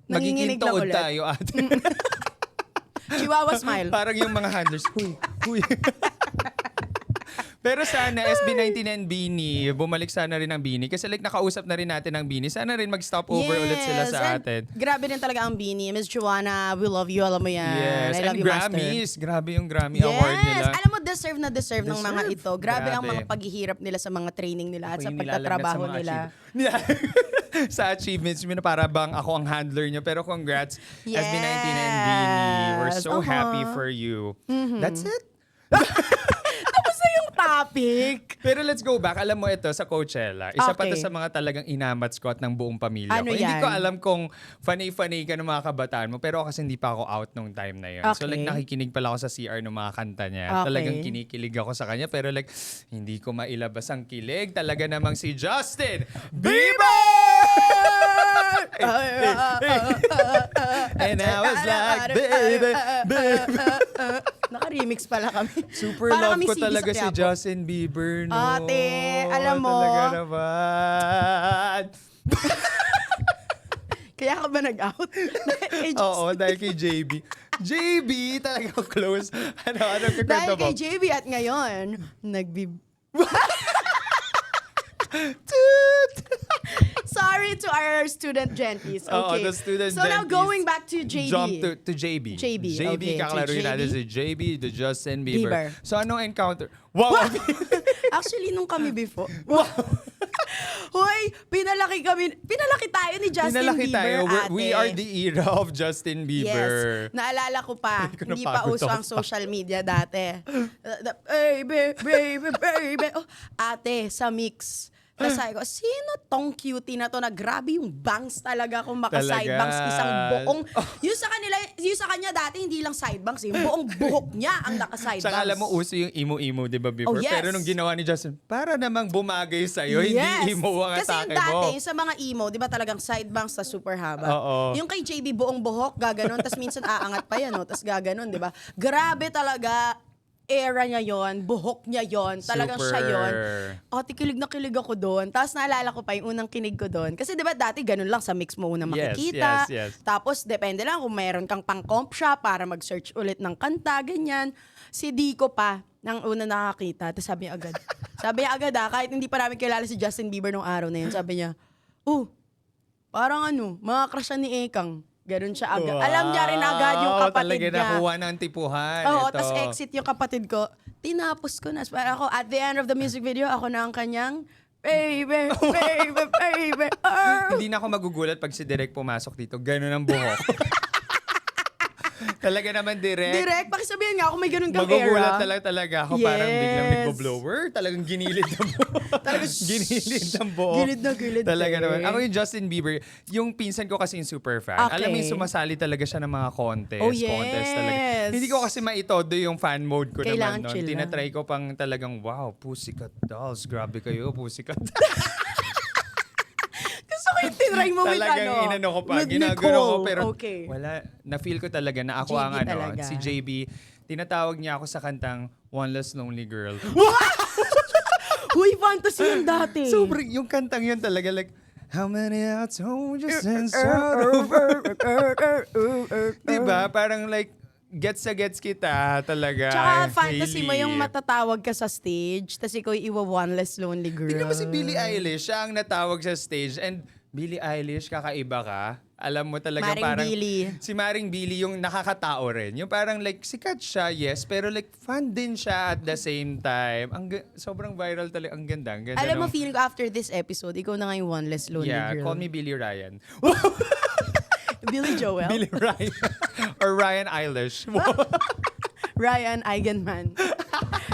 Speaker 1: Nanginginig
Speaker 2: magiging
Speaker 1: lang
Speaker 2: tuod
Speaker 1: ulit.
Speaker 2: tayo ate.
Speaker 1: Chihuahua smile.
Speaker 2: Parang yung mga handlers. Huy. Pero sana SB19 and Beanie, bumalik sana rin ang Beanie. Kasi like nakausap na rin natin ang Beanie. Sana rin mag-stop over ulit sila sa
Speaker 1: and
Speaker 2: atin.
Speaker 1: Grabe din talaga ang Beanie. Miss Joanna, we love you. Alam mo yan. I
Speaker 2: Yes,
Speaker 1: love
Speaker 2: and
Speaker 1: you, Master.
Speaker 2: Grammys. Grabe yung Grammy Award nila.
Speaker 1: Yes, alam mo, deserve na deserve ng mga
Speaker 2: Deserve.
Speaker 1: ito. Grabe ang
Speaker 2: Grabe.
Speaker 1: mga paghihirap nila sa mga training nila at
Speaker 2: Ako
Speaker 1: sa
Speaker 2: yung
Speaker 1: pagtatrabaho
Speaker 2: nilalagnat
Speaker 1: nila.
Speaker 2: sa mga sa achievements mo na para bang ako ang handler nyo. Pero congrats,
Speaker 1: Yes.
Speaker 2: SB19 and Beanie. We're so happy for you. That's it.
Speaker 1: Tapos na yung topic.
Speaker 2: Pero let's go back. Alam mo ito sa Coachella. Isa pa to
Speaker 1: Okay.
Speaker 2: sa mga talagang inamatskot ng buong pamilya
Speaker 1: Ano
Speaker 2: ko. Hindi
Speaker 1: yan?
Speaker 2: ko alam kung funny ka ng mga kabataan mo. Pero kasi hindi pa ako out nung time na yun. So like
Speaker 1: Okay.
Speaker 2: nakikinig pala ako sa CR ng mga kanta niya.
Speaker 1: Okay.
Speaker 2: Talagang kinikilig ako sa kanya. Pero like hindi ko mailabas ang kilig. Talaga namang si Justin Bieber! And I was like, baby.
Speaker 1: Naka-remix pala kami.
Speaker 2: Super
Speaker 1: Para
Speaker 2: love
Speaker 1: kami
Speaker 2: ko
Speaker 1: CD sa
Speaker 2: talaga si
Speaker 1: Quiapo.
Speaker 2: Justin Bieber, no?
Speaker 1: Ate, alam mo.
Speaker 2: Talaga naman.
Speaker 1: Kaya ka ba nag-out?
Speaker 2: Oo, dahil kay JB. JB, talaga close. Anong
Speaker 1: Dahil
Speaker 2: kikwento mo?
Speaker 1: kay JB at ngayon, Sorry to our student genties.
Speaker 2: Oo,
Speaker 1: Okay.
Speaker 2: the student
Speaker 1: so now
Speaker 2: genties.
Speaker 1: going back to JB.
Speaker 2: Jump to JB.
Speaker 1: JB, okay, to
Speaker 2: kakalaruin natin
Speaker 1: JB.
Speaker 2: si JB, the Justin Bieber.
Speaker 1: Bieber.
Speaker 2: So anong encounter? Wow!
Speaker 1: Actually, nung kami before. Hoy, pinalaki tayo ni Justin
Speaker 2: Pinalaki
Speaker 1: Bieber,
Speaker 2: tayo.
Speaker 1: ate.
Speaker 2: We are the era of Justin Bieber.
Speaker 1: Yes. Naalala ko pa,
Speaker 2: Hindi ko
Speaker 1: hindi pa
Speaker 2: napagod
Speaker 1: uso
Speaker 2: ako.
Speaker 1: ang social media dati. Baby. Oh, ate, sa mix. Tapos sabi ko, sino tong cutie na to na grabe yung bangs talaga kung maka-side
Speaker 2: Talaga.
Speaker 1: bangs isang buong. Yung sa kanya dati, hindi lang side bangs, yung buong buhok niya ang naka-side bangs.
Speaker 2: Saka alam mo, uso yung emo-emo, di ba, before?
Speaker 1: Oh, yes.
Speaker 2: Pero nung ginawa ni Justin, para namang bumagay sa'yo, hindi emo ang
Speaker 1: Kasi yung
Speaker 2: atake
Speaker 1: dati,
Speaker 2: mo.
Speaker 1: yung sa mga emo, di ba talagang side bangs sa super haba.
Speaker 2: Oo.
Speaker 1: Yung kay JB buong buhok, gaganon, tas minsan aangat pa yan, no? Tas gaganon, di ba? Grabe talaga, era niya yon, buhok niya yon, talagang
Speaker 2: Super.
Speaker 1: siya yon. Kilig na kilig ako doon. Tapos naalala ko pa yung unang kinig ko doon. Kasi di ba dati ganun lang sa mix mo unang
Speaker 2: Yes,
Speaker 1: makikita.
Speaker 2: yes.
Speaker 1: Tapos depende lang kung mayroon kang pang-comp siya para mag-search ulit ng kanta, ganyan. Si Dico pa, nang una nakakita, tapos sabi niya agad kahit hindi pa namin kilala si Justin Bieber nung araw na yun, sabi niya, parang mga crush siya ni Ekang. Ganun siya agad. Alam niya rin agad yung kapatid
Speaker 2: talaga
Speaker 1: niya.
Speaker 2: nakuha ng tipuhan.
Speaker 1: Oo,
Speaker 2: Ito.
Speaker 1: tapos exit yung kapatid ko. Tinapos ko na. Para ako, at the end of the music video, ako na ang kanyang baby, baby, baby.
Speaker 2: Hindi na ako magugulat pag si Direk pumasok dito. Ganun ang buhok. Talaga naman, Direk.
Speaker 1: Direct, pakisabihin nga ako may ganun kang
Speaker 2: Magugulat
Speaker 1: era.
Speaker 2: talaga ako. Parang biglang
Speaker 1: Yes.
Speaker 2: nagbo-blower. Talagang ginilid ng buhok.
Speaker 1: Talagang
Speaker 2: ginilid ng buhok.
Speaker 1: Gilid na gilid.
Speaker 2: Talaga
Speaker 1: eh.
Speaker 2: naman. Ako yung Justin Bieber, yung pinsan ko kasi yung super fan.
Speaker 1: Okay.
Speaker 2: Alam mo yung sumasali talaga siya ng mga contest.
Speaker 1: Oh,
Speaker 2: Contest talaga.
Speaker 1: yes.
Speaker 2: Hindi ko kasi maitodo yung fan mode ko
Speaker 1: Kailangan
Speaker 2: naman
Speaker 1: chill
Speaker 2: noon.
Speaker 1: lang.
Speaker 2: Tinatry ko pang talagang, wow, Pussycat Dolls. Grabe kayo, Pussycat.
Speaker 1: Gusto ko yung tinry mo with
Speaker 2: Talagang
Speaker 1: ano.
Speaker 2: inano ko pa.
Speaker 1: With
Speaker 2: Ginagano ko
Speaker 1: Nicole.
Speaker 2: pero
Speaker 1: Okay.
Speaker 2: wala. Na-feel ko talaga na ako
Speaker 1: JB
Speaker 2: ang ano.
Speaker 1: talaga.
Speaker 2: Si JB, tinatawag niya ako sa kantang One Less Lonely Girl.
Speaker 1: Huy, fantasy yun dati.
Speaker 2: Sobrang yung kantang yun talaga like, how many I told you since over. Diba? Parang like, gets kita talaga.
Speaker 1: Tsaka fantasy mo
Speaker 2: Hailey.
Speaker 1: yung matatawag ka sa stage, tas ikaw iwa one less lonely girl.
Speaker 2: Tingnan mo si Billie Eilish, siya ang natawag sa stage. And Billie Eilish, kakaiba ka. Alam mo talaga
Speaker 1: Maring
Speaker 2: parang...
Speaker 1: Billie.
Speaker 2: Si Maring Billie yung nakakatao rin. Yung parang like, sikat siya, yes, pero like, fun din siya at the same time. Sobrang viral talaga. Ang ganda. Ang ganda
Speaker 1: Alam mo,
Speaker 2: nung-
Speaker 1: feeling ko after this episode, ikaw na nga yung one less lonely
Speaker 2: Yeah,
Speaker 1: girl.
Speaker 2: call me Billie Ryan.
Speaker 1: Billy Joel.
Speaker 2: Billie Ryan. Or Ryan Eilish.
Speaker 1: Ryan Eigenman.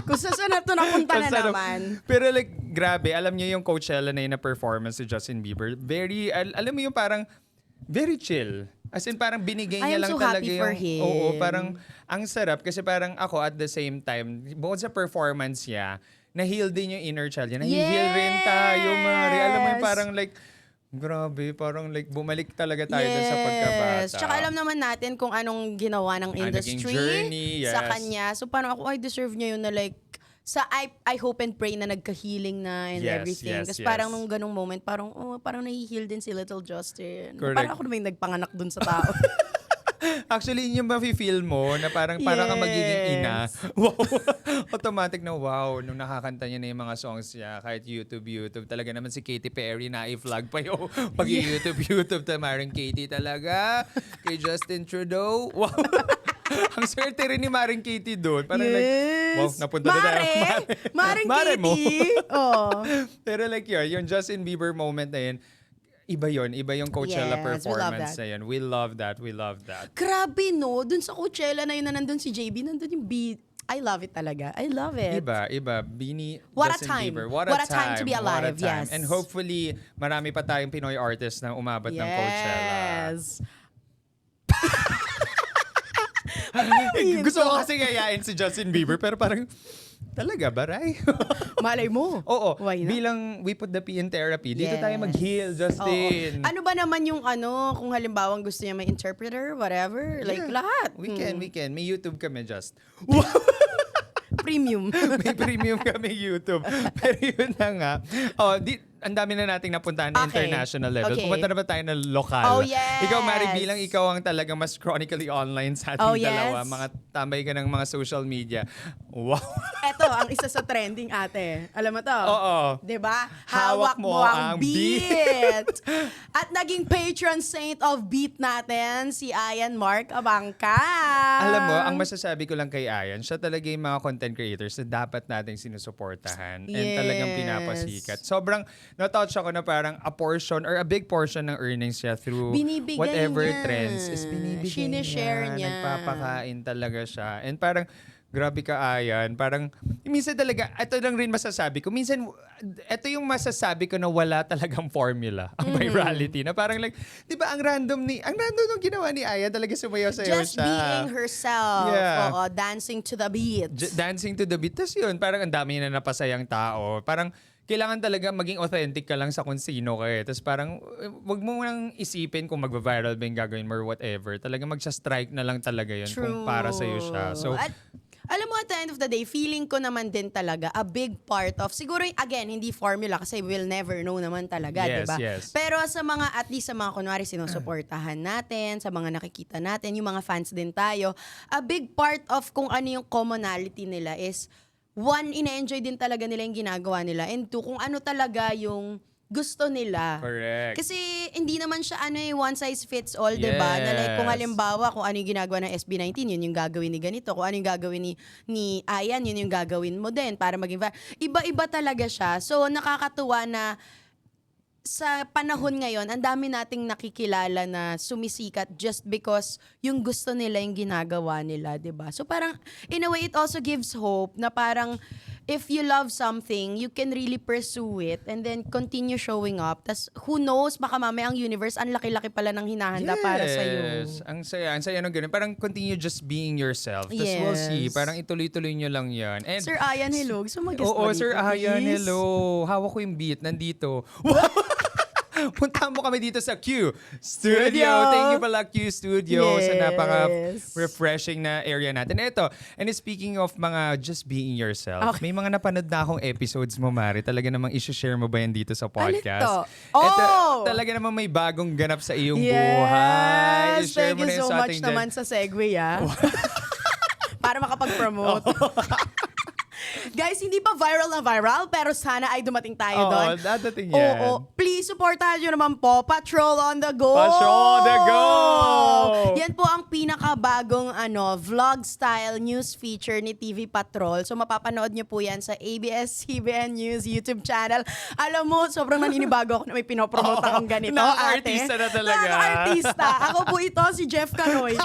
Speaker 1: Kung saan na ito napunta na naman.
Speaker 2: Pero like, grabe, alam niyo yung Coachella na yun na performance si Justin Bieber, very, alam mo yung parang, very chill. As in, parang binigay
Speaker 1: I
Speaker 2: niya
Speaker 1: am
Speaker 2: lang
Speaker 1: so
Speaker 2: talaga
Speaker 1: happy
Speaker 2: yung...
Speaker 1: for him.
Speaker 2: Oo, parang ang sarap kasi parang ako at the same time, bukod sa performance niya, na-heal din yung inner child niya. Na-heal rin tayo, Mari. Alam mo yung parang like, grabe, parang like bumalik talaga tayo dun sa pagkabata.
Speaker 1: Tsaka alam naman natin kung anong ginawa ng
Speaker 2: naging
Speaker 1: industry
Speaker 2: journey,
Speaker 1: sa
Speaker 2: yes.
Speaker 1: kanya. So parang ako, I deserve niya yun na like, I hope and pray na nagka-healing na and
Speaker 2: Yes,
Speaker 1: everything.
Speaker 2: yes,
Speaker 1: Kasi
Speaker 2: yes.
Speaker 1: parang nung ganung moment, parang nahi-heal din si Little Justin.
Speaker 2: Correct.
Speaker 1: Parang ako naman yung nagpanganak dun sa tao.
Speaker 2: Actually, yun yung mafe-feel mo na parang ka magiging ina. Wow. Automatic na wow. Nung nakakanta niya na yung mga songs niya, kahit YouTube. Talaga naman si Katy Perry na i-flag pa yung pag-YouTube. Maring Katy talaga. Kay Justin Trudeau. Wow. Ang swerte rin ni Maring Katy doon. Parang like, wow, napunta na tayo.
Speaker 1: Maring
Speaker 2: Mare mo.
Speaker 1: Katy. Oh.
Speaker 2: Pero like yun, yung Justin Bieber moment na yun, iba yung Coachella
Speaker 1: Yes, we love
Speaker 2: performance
Speaker 1: that.
Speaker 2: na yun. We love that.
Speaker 1: Grabe no, dun sa Coachella na yun na nandun si JB, nandun yung beat. I love it talaga. I love it.
Speaker 2: Iba. Bini,
Speaker 1: What a
Speaker 2: Justin
Speaker 1: time.
Speaker 2: Bieber.
Speaker 1: What a time to be alive,
Speaker 2: What a time.
Speaker 1: yes.
Speaker 2: And hopefully, marami pa tayong Pinoy artists na umabot ng Coachella.
Speaker 1: Yes.
Speaker 2: Gusto ko kasi gayain si Justin Bieber, pero parang, talaga ba, Ray?
Speaker 1: Malay mo.
Speaker 2: Oo.
Speaker 1: Why not?
Speaker 2: Bilang we put the P in therapy, dito tayo
Speaker 1: Yes.
Speaker 2: mag-heal, Justin.
Speaker 1: Oo. Ano ba naman yung kung halimbawa gusto niya may interpreter, whatever, like
Speaker 2: Yeah.
Speaker 1: lahat.
Speaker 2: We can. May YouTube kami, Just.
Speaker 1: Premium.
Speaker 2: May premium kami YouTube. Pero yun na nga. Ang dami na nating napuntahan na
Speaker 1: Okay.
Speaker 2: international level.
Speaker 1: Okay.
Speaker 2: Pumunta na ba tayo ng lokal?
Speaker 1: Oh, yes.
Speaker 2: Ikaw, Mari, bilang ikaw ang talagang mas chronically online sa ating
Speaker 1: Oh, yes.
Speaker 2: dalawa. Mga tambay ka ng mga social media. Wow.
Speaker 1: Eto, ang isa sa trending ate. Alam mo to?
Speaker 2: Oo.
Speaker 1: 'Di ba?
Speaker 2: Hawak mo ang
Speaker 1: beat. At naging patron saint of beat natin, si Ayan Mark Abangka.
Speaker 2: Alam mo, ang masasabi ko lang kay Ayan, siya talaga yung mga content creators na dapat nating sinusuportahan and talagang
Speaker 1: Yes.
Speaker 2: pinapasikat. Sobrang na-touch ako na parang a portion or a big portion ng earnings niya through
Speaker 1: Binibigay
Speaker 2: whatever
Speaker 1: niya.
Speaker 2: trends is binibigay
Speaker 1: Sinishare niya.
Speaker 2: Nagpapakain talaga siya. And parang, grabe ka, Ayan. Parang, minsan talaga, ito lang rin masasabi ko. Minsan, ito yung masasabi ko na wala talagang formula ang virality. Na parang like, di ba, ang random nung ginawa ni Ayan, talaga sumayaw-sayaw
Speaker 1: Just
Speaker 2: siya.
Speaker 1: being herself.
Speaker 2: Yeah.
Speaker 1: Oo, dancing to the beat.
Speaker 2: Dancing to the beat. Tapos yun, parang ang dami na napasayang tao. Parang, kailangan talaga maging authentic ka lang sa kung sino ka eh. Tapos parang, wag mo nang isipin kung magva-viral ba yung gagawin mo or whatever. Talaga magsa-strike na lang talaga yun kung para sa'yo siya. So,
Speaker 1: At, alam mo, at the end of the day, feeling ko naman din talaga a big part of, siguro, again, hindi formula kasi we'll never know naman talaga,
Speaker 2: Yes,
Speaker 1: diba?
Speaker 2: yes.
Speaker 1: Pero sa mga, at least sa mga kunwari sinusuportahan natin, sa mga nakikita natin, yung mga fans din tayo, a big part of kung ano yung commonality nila is, one, ina-enjoy din talaga nila yung ginagawa nila, and two, kung ano talaga yung gusto nila.
Speaker 2: Correct.
Speaker 1: Kasi hindi naman siya one size fits all, 'di ba? Na like kung
Speaker 2: Yes.
Speaker 1: halimbawa kung ano yung ginagawa ng SB19, yun yung gagawin ni ganito. Kung ano yung gagawin ni Ayan, yun yung gagawin mo din para maging iba-iba talaga siya. So nakakatuwa na sa panahon ngayon, ang dami nating nakikilala na sumisikat just because yung gusto nila yung ginagawa nila, 'di ba? So parang in a way it also gives hope na parang if you love something, you can really pursue it and then continue showing up. Tas who knows, baka mamaya ang universe ang laki-laki pala ng hinahanda para sa iyo.
Speaker 2: Ang saya nung ganun. Parang continue just being yourself. Tapos we'll see.
Speaker 1: Yes.
Speaker 2: Parang ituloy-tuloy nyo lang yan. And,
Speaker 1: Sir Ayan, hello. Gusto mag-guest
Speaker 2: oo,
Speaker 1: ba
Speaker 2: Sir
Speaker 1: dito,
Speaker 2: Ayan,
Speaker 1: please?
Speaker 2: hello. Hawak ko yung beat. Nandito. Punta mo kami dito sa Q Studio. Thank you pala Q Studio sa napaka-refreshing na area natin. Ito, and speaking of mga just being yourself,
Speaker 1: Okay.
Speaker 2: may mga napanood na akong episodes mo, Mari. Talaga namang isi-share mo ba yan dito sa podcast?
Speaker 1: Alito?
Speaker 2: Ito,
Speaker 1: Oh!
Speaker 2: talaga namang may bagong ganap sa iyong buhay.
Speaker 1: Yes!
Speaker 2: I-share
Speaker 1: Thank
Speaker 2: mo
Speaker 1: you
Speaker 2: na yun
Speaker 1: so
Speaker 2: sa
Speaker 1: much
Speaker 2: ating dyan.
Speaker 1: naman sa segue, para makapag-promote. Guys, hindi pa viral na viral, pero sana ay dumating tayo doon.
Speaker 2: Oo, dadating yan.
Speaker 1: Oo. Please, supportahan nyo naman po. Patrol on the Go!
Speaker 2: Patrol on the Go!
Speaker 1: Yan po ang pinakabagong vlog style news feature ni TV Patrol. So mapapanood nyo po yan sa ABS-CBN News YouTube channel. Alam mo, sobrang naninibago ako na may pinopromote akong ganito.
Speaker 2: Nakaka-artista na talaga.
Speaker 1: Nakaka-artista. Ako po ito, si Jeff Canoy.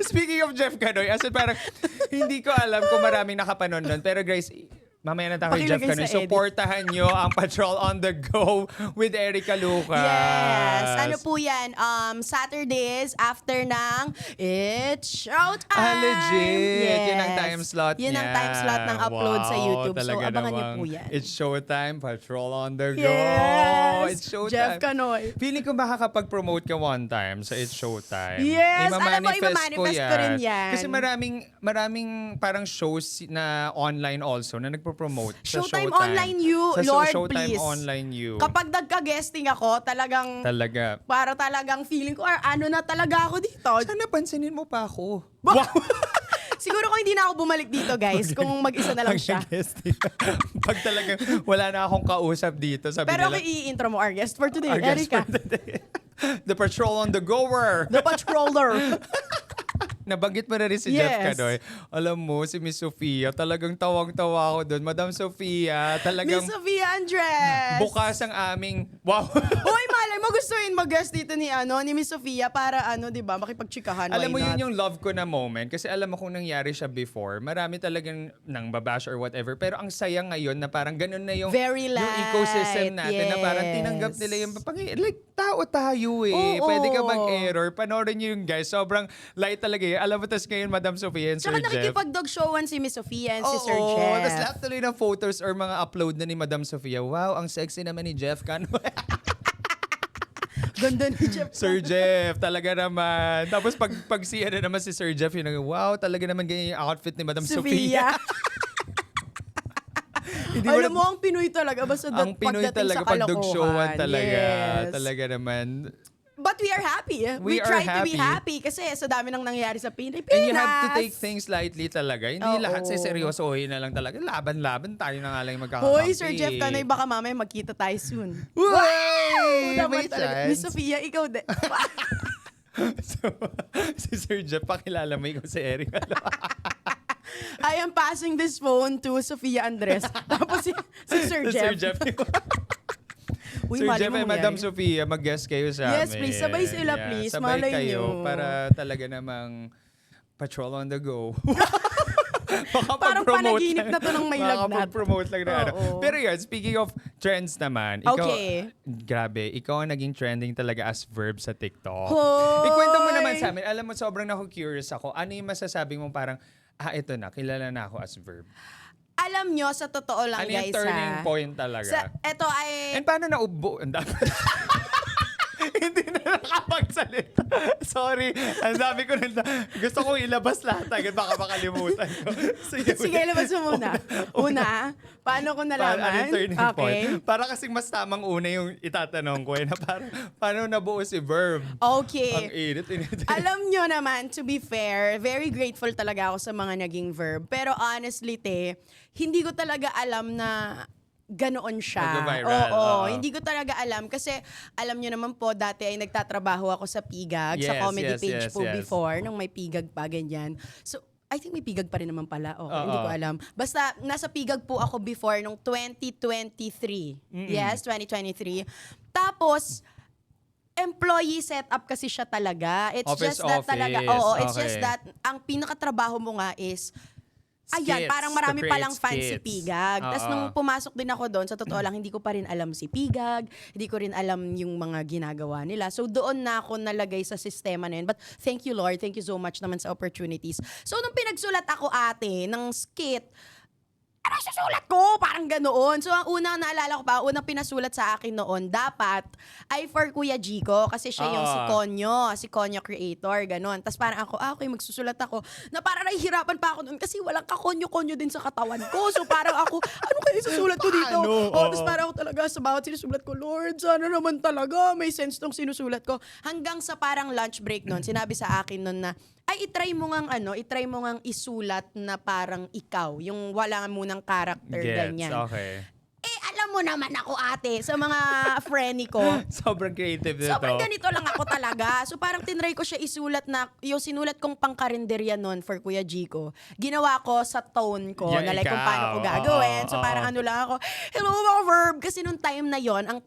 Speaker 2: Speaking of Jeff Canoy, as in parang hindi ko alam kung maraming nakapanood nun. Pero guys, mamaya na tayo kay Jeff
Speaker 1: Pakilagay
Speaker 2: Canoy.
Speaker 1: sa edit.
Speaker 2: Supportahan nyo ang Patrol on the Go with Erica Lucas.
Speaker 1: Yes. Ano po yan? Saturdays after ng It's Showtime!
Speaker 2: Legit.
Speaker 1: Yes.
Speaker 2: Yun ang time slot
Speaker 1: Yun ang time slot ng upload sa YouTube. So,
Speaker 2: talaga
Speaker 1: abangan niyo
Speaker 2: namang
Speaker 1: po yan.
Speaker 2: It's showtime, Patrol on the Go.
Speaker 1: Yes.
Speaker 2: It's showtime.
Speaker 1: Jeff Canoy.
Speaker 2: Feeling ko makakapag-promote ka one time sa It's Showtime.
Speaker 1: Yes. Alam mo,
Speaker 2: Imamanifest
Speaker 1: imamanifest ko rin yan.
Speaker 2: Kasi maraming parang shows na online also na nagpo-promote sa
Speaker 1: Showtime Online You,
Speaker 2: Sa
Speaker 1: Lord,
Speaker 2: Showtime
Speaker 1: please.
Speaker 2: Online You.
Speaker 1: Kapag nagka-guesting ako, talagang para talagang feeling ko, ano na talaga ako dito.
Speaker 2: Sana pansinin mo pa ako.
Speaker 1: Siguro kung hindi na ako bumalik dito, guys, kung mag-isa na lang siya.
Speaker 2: Pag talagang wala na akong kausap dito, sabi
Speaker 1: Pero
Speaker 2: nila,
Speaker 1: okay, i-intro mo our guest for today,
Speaker 2: "Our guest
Speaker 1: Erica.
Speaker 2: for today, the Patrol on the Goer."
Speaker 1: The Patroller.
Speaker 2: Nabanggit mo na rin si Jeff
Speaker 1: Yes.
Speaker 2: Canoy. Alam mo, si Miss Sofia, talagang tawang-tawa ako doon. Madam Sofia, talagang
Speaker 1: Miss Sofia Andres.
Speaker 2: bukas ang aming, wow.
Speaker 1: Uy, malay mo gustuin mag-guest dito ni Miss Sofia para 'di ba, makipagtsikahan.
Speaker 2: Alam mo,
Speaker 1: why not?
Speaker 2: yun yung love ko na moment. Kasi alam mo kung nangyari siya before, marami talagang nang babash or whatever. Pero ang saya ngayon na parang ganun na yung,
Speaker 1: Very
Speaker 2: yung
Speaker 1: light,
Speaker 2: ecosystem natin na parang
Speaker 1: yes.
Speaker 2: tinanggap nila yung, like, tao tayo eh.
Speaker 1: Oo.
Speaker 2: Pwede ka mag-error. Panoorin nyo yung guys. Sobrang light talaga eh. Alam mo, tas ngayon, Madam Sofia and Sir
Speaker 1: Tsaka
Speaker 2: Jeff.
Speaker 1: nakikipag-dog showan si Miss Sofia and si Sir
Speaker 2: Oo,
Speaker 1: Jeff.
Speaker 2: tas lahat tuloy ng photos or mga upload na ni Madam Sofia. Wow, ang sexy naman ni Jeff Canoy.
Speaker 1: Ganda ni Jeff.
Speaker 2: Sir Jeff, talaga naman. Tapos pag si naman si Sir Jeff, yun, wow, talaga naman ganyan yung outfit ni Madam Sofia. Hindi mo
Speaker 1: Alam mo, ang Pinoy talaga. Basta
Speaker 2: ang Pinoy
Speaker 1: pagdating
Speaker 2: talaga,
Speaker 1: sa
Speaker 2: pag
Speaker 1: kalokohan.
Speaker 2: dog-showan talaga.
Speaker 1: Yes.
Speaker 2: Talaga naman.
Speaker 1: But we are happy.
Speaker 2: We are
Speaker 1: try to be
Speaker 2: happy.
Speaker 1: happy kasi sa dami nang nangyayari sa Pilipinas.
Speaker 2: And you have to take things lightly talaga. Hindi
Speaker 1: Oo.
Speaker 2: lahat sa seryosohin na lang talaga. Laban-laban tayo na nga lang yung magkakakampi.
Speaker 1: Hoy, Sir Jeff Canoy, baka mamaya magkita tayo soon.
Speaker 2: Uy!
Speaker 1: Naman
Speaker 2: May
Speaker 1: talaga. Miss
Speaker 2: chance.
Speaker 1: Sofia, ikaw din.
Speaker 2: So, si Sir Jeff, pakilala mo ikaw si Eric.
Speaker 1: I am passing this phone to Sofia Andres. Tapos si Sir Jeff.
Speaker 2: Sir Jeff.
Speaker 1: Uy,
Speaker 2: Sir
Speaker 1: mali
Speaker 2: Jeff
Speaker 1: mo
Speaker 2: and Madam
Speaker 1: mangyari.
Speaker 2: Sofia, mag-guest kayo sa
Speaker 1: Yes,
Speaker 2: amin.
Speaker 1: please. Sabay sila, please.
Speaker 2: Sabay
Speaker 1: Malay
Speaker 2: kayo
Speaker 1: nyo.
Speaker 2: para talaga namang Patrol on the Go.
Speaker 1: Parang panaginip na to ng may lagnat.
Speaker 2: Makakapag-promote lang na ano.
Speaker 1: Oo.
Speaker 2: Pero yun, speaking of trends naman, ikaw,
Speaker 1: Okay.
Speaker 2: grabe, ikaw ang naging trending talaga as verb sa TikTok.
Speaker 1: Hoy!
Speaker 2: Ikwento mo naman sa amin, alam mo, sobrang curious ako. Ano yung masasabi mo parang, ito na, kilala na ako as verb.
Speaker 1: Alam nyo, sa totoo lang,
Speaker 2: Ano yung
Speaker 1: guys,
Speaker 2: turning point talaga?
Speaker 1: Eto ay...
Speaker 2: And paano naubo? Ang dami. Hindi na nakapagsalita. Sorry. Ang dami ko na. Gusto kong ilabas lahat agad. Baka makalimutan ko.
Speaker 1: Sige, labas mo muna. Una, paano ko nalaman?
Speaker 2: Ano yung turning
Speaker 1: Okay.
Speaker 2: point? Para kasing mas tamang una yung itatanong ko. Na paano nabuo si verb?
Speaker 1: Okay.
Speaker 2: Ang init.
Speaker 1: Alam nyo naman, to be fair, very grateful talaga ako sa mga naging verb. Pero honestly, hindi ko talaga alam na ganoon siya.
Speaker 2: Mag-viral,
Speaker 1: Oo,
Speaker 2: oo.
Speaker 1: hindi ko talaga alam kasi alam nyo naman po dati ay nagtatrabaho ako sa Pigag, sa
Speaker 2: Yes,
Speaker 1: comedy
Speaker 2: yes,
Speaker 1: page
Speaker 2: yes,
Speaker 1: po
Speaker 2: yes.
Speaker 1: before nung may Pigag pa ganyan. So I think may Pigag pa rin naman pala. Oo,
Speaker 2: Oo.
Speaker 1: hindi ko alam. Basta nasa Pigag po ako before nung 2023. Yes, 2023. Tapos employee setup kasi siya talaga. It's
Speaker 2: Office,
Speaker 1: just that talaga.
Speaker 2: office.
Speaker 1: Oo, it's just
Speaker 2: Okay.
Speaker 1: that ang pinakatrabaho mo nga is ayan,
Speaker 2: Skits,
Speaker 1: parang
Speaker 2: to
Speaker 1: marami
Speaker 2: create
Speaker 1: palang fan si
Speaker 2: skits.
Speaker 1: Pigag. Tapos
Speaker 2: Oo.
Speaker 1: nung pumasok din ako doon, sa totoo lang, hindi ko pa rin alam si Pigag. Hindi ko rin alam yung mga ginagawa nila. So doon na ako nalagay sa sistema na yun. But thank you, Lord. Thank you so much naman sa opportunities. So nung pinagsulat ako ate ng skit, ano susulat ko? Parang ganoon. So, ang unang naalala ko pa, unang pinasulat sa akin noon, dapat ay for Kuya Jico kasi siya yung si Konyo creator, ganon. Tapos parang ako, okay, magsusulat ako. Na parang nahihirapan pa ako noon kasi walang kakonyo-konyo din sa katawan ko. So, parang ako, ano kaya isusulat ko dito?
Speaker 2: Paano?
Speaker 1: Tapos parang ako talaga sa bawat sinusulat ko, Lord, sana naman talaga may sense tong sinusulat ko. Hanggang sa parang lunch break noon, sinabi sa akin noon na, ay itry mo ngang isulat na parang ikaw, yung wala munang character, ganyan.
Speaker 2: Okay.
Speaker 1: Eh, alam mo naman ako ate, sa mga friendly ko,
Speaker 2: Sobrang creative nito.
Speaker 1: sobrang ganito lang ako talaga. So parang tinry ko siya isulat na, yung sinulat kong pangkarinderya noon for Kuya Jico, ginawa ko sa tone ko,
Speaker 2: Yeah,
Speaker 1: na like kung
Speaker 2: ikaw.
Speaker 1: paano ko gagawin. So
Speaker 2: Oo.
Speaker 1: parang ano lang ako, hello mga verb. Kasi nung time na yon ang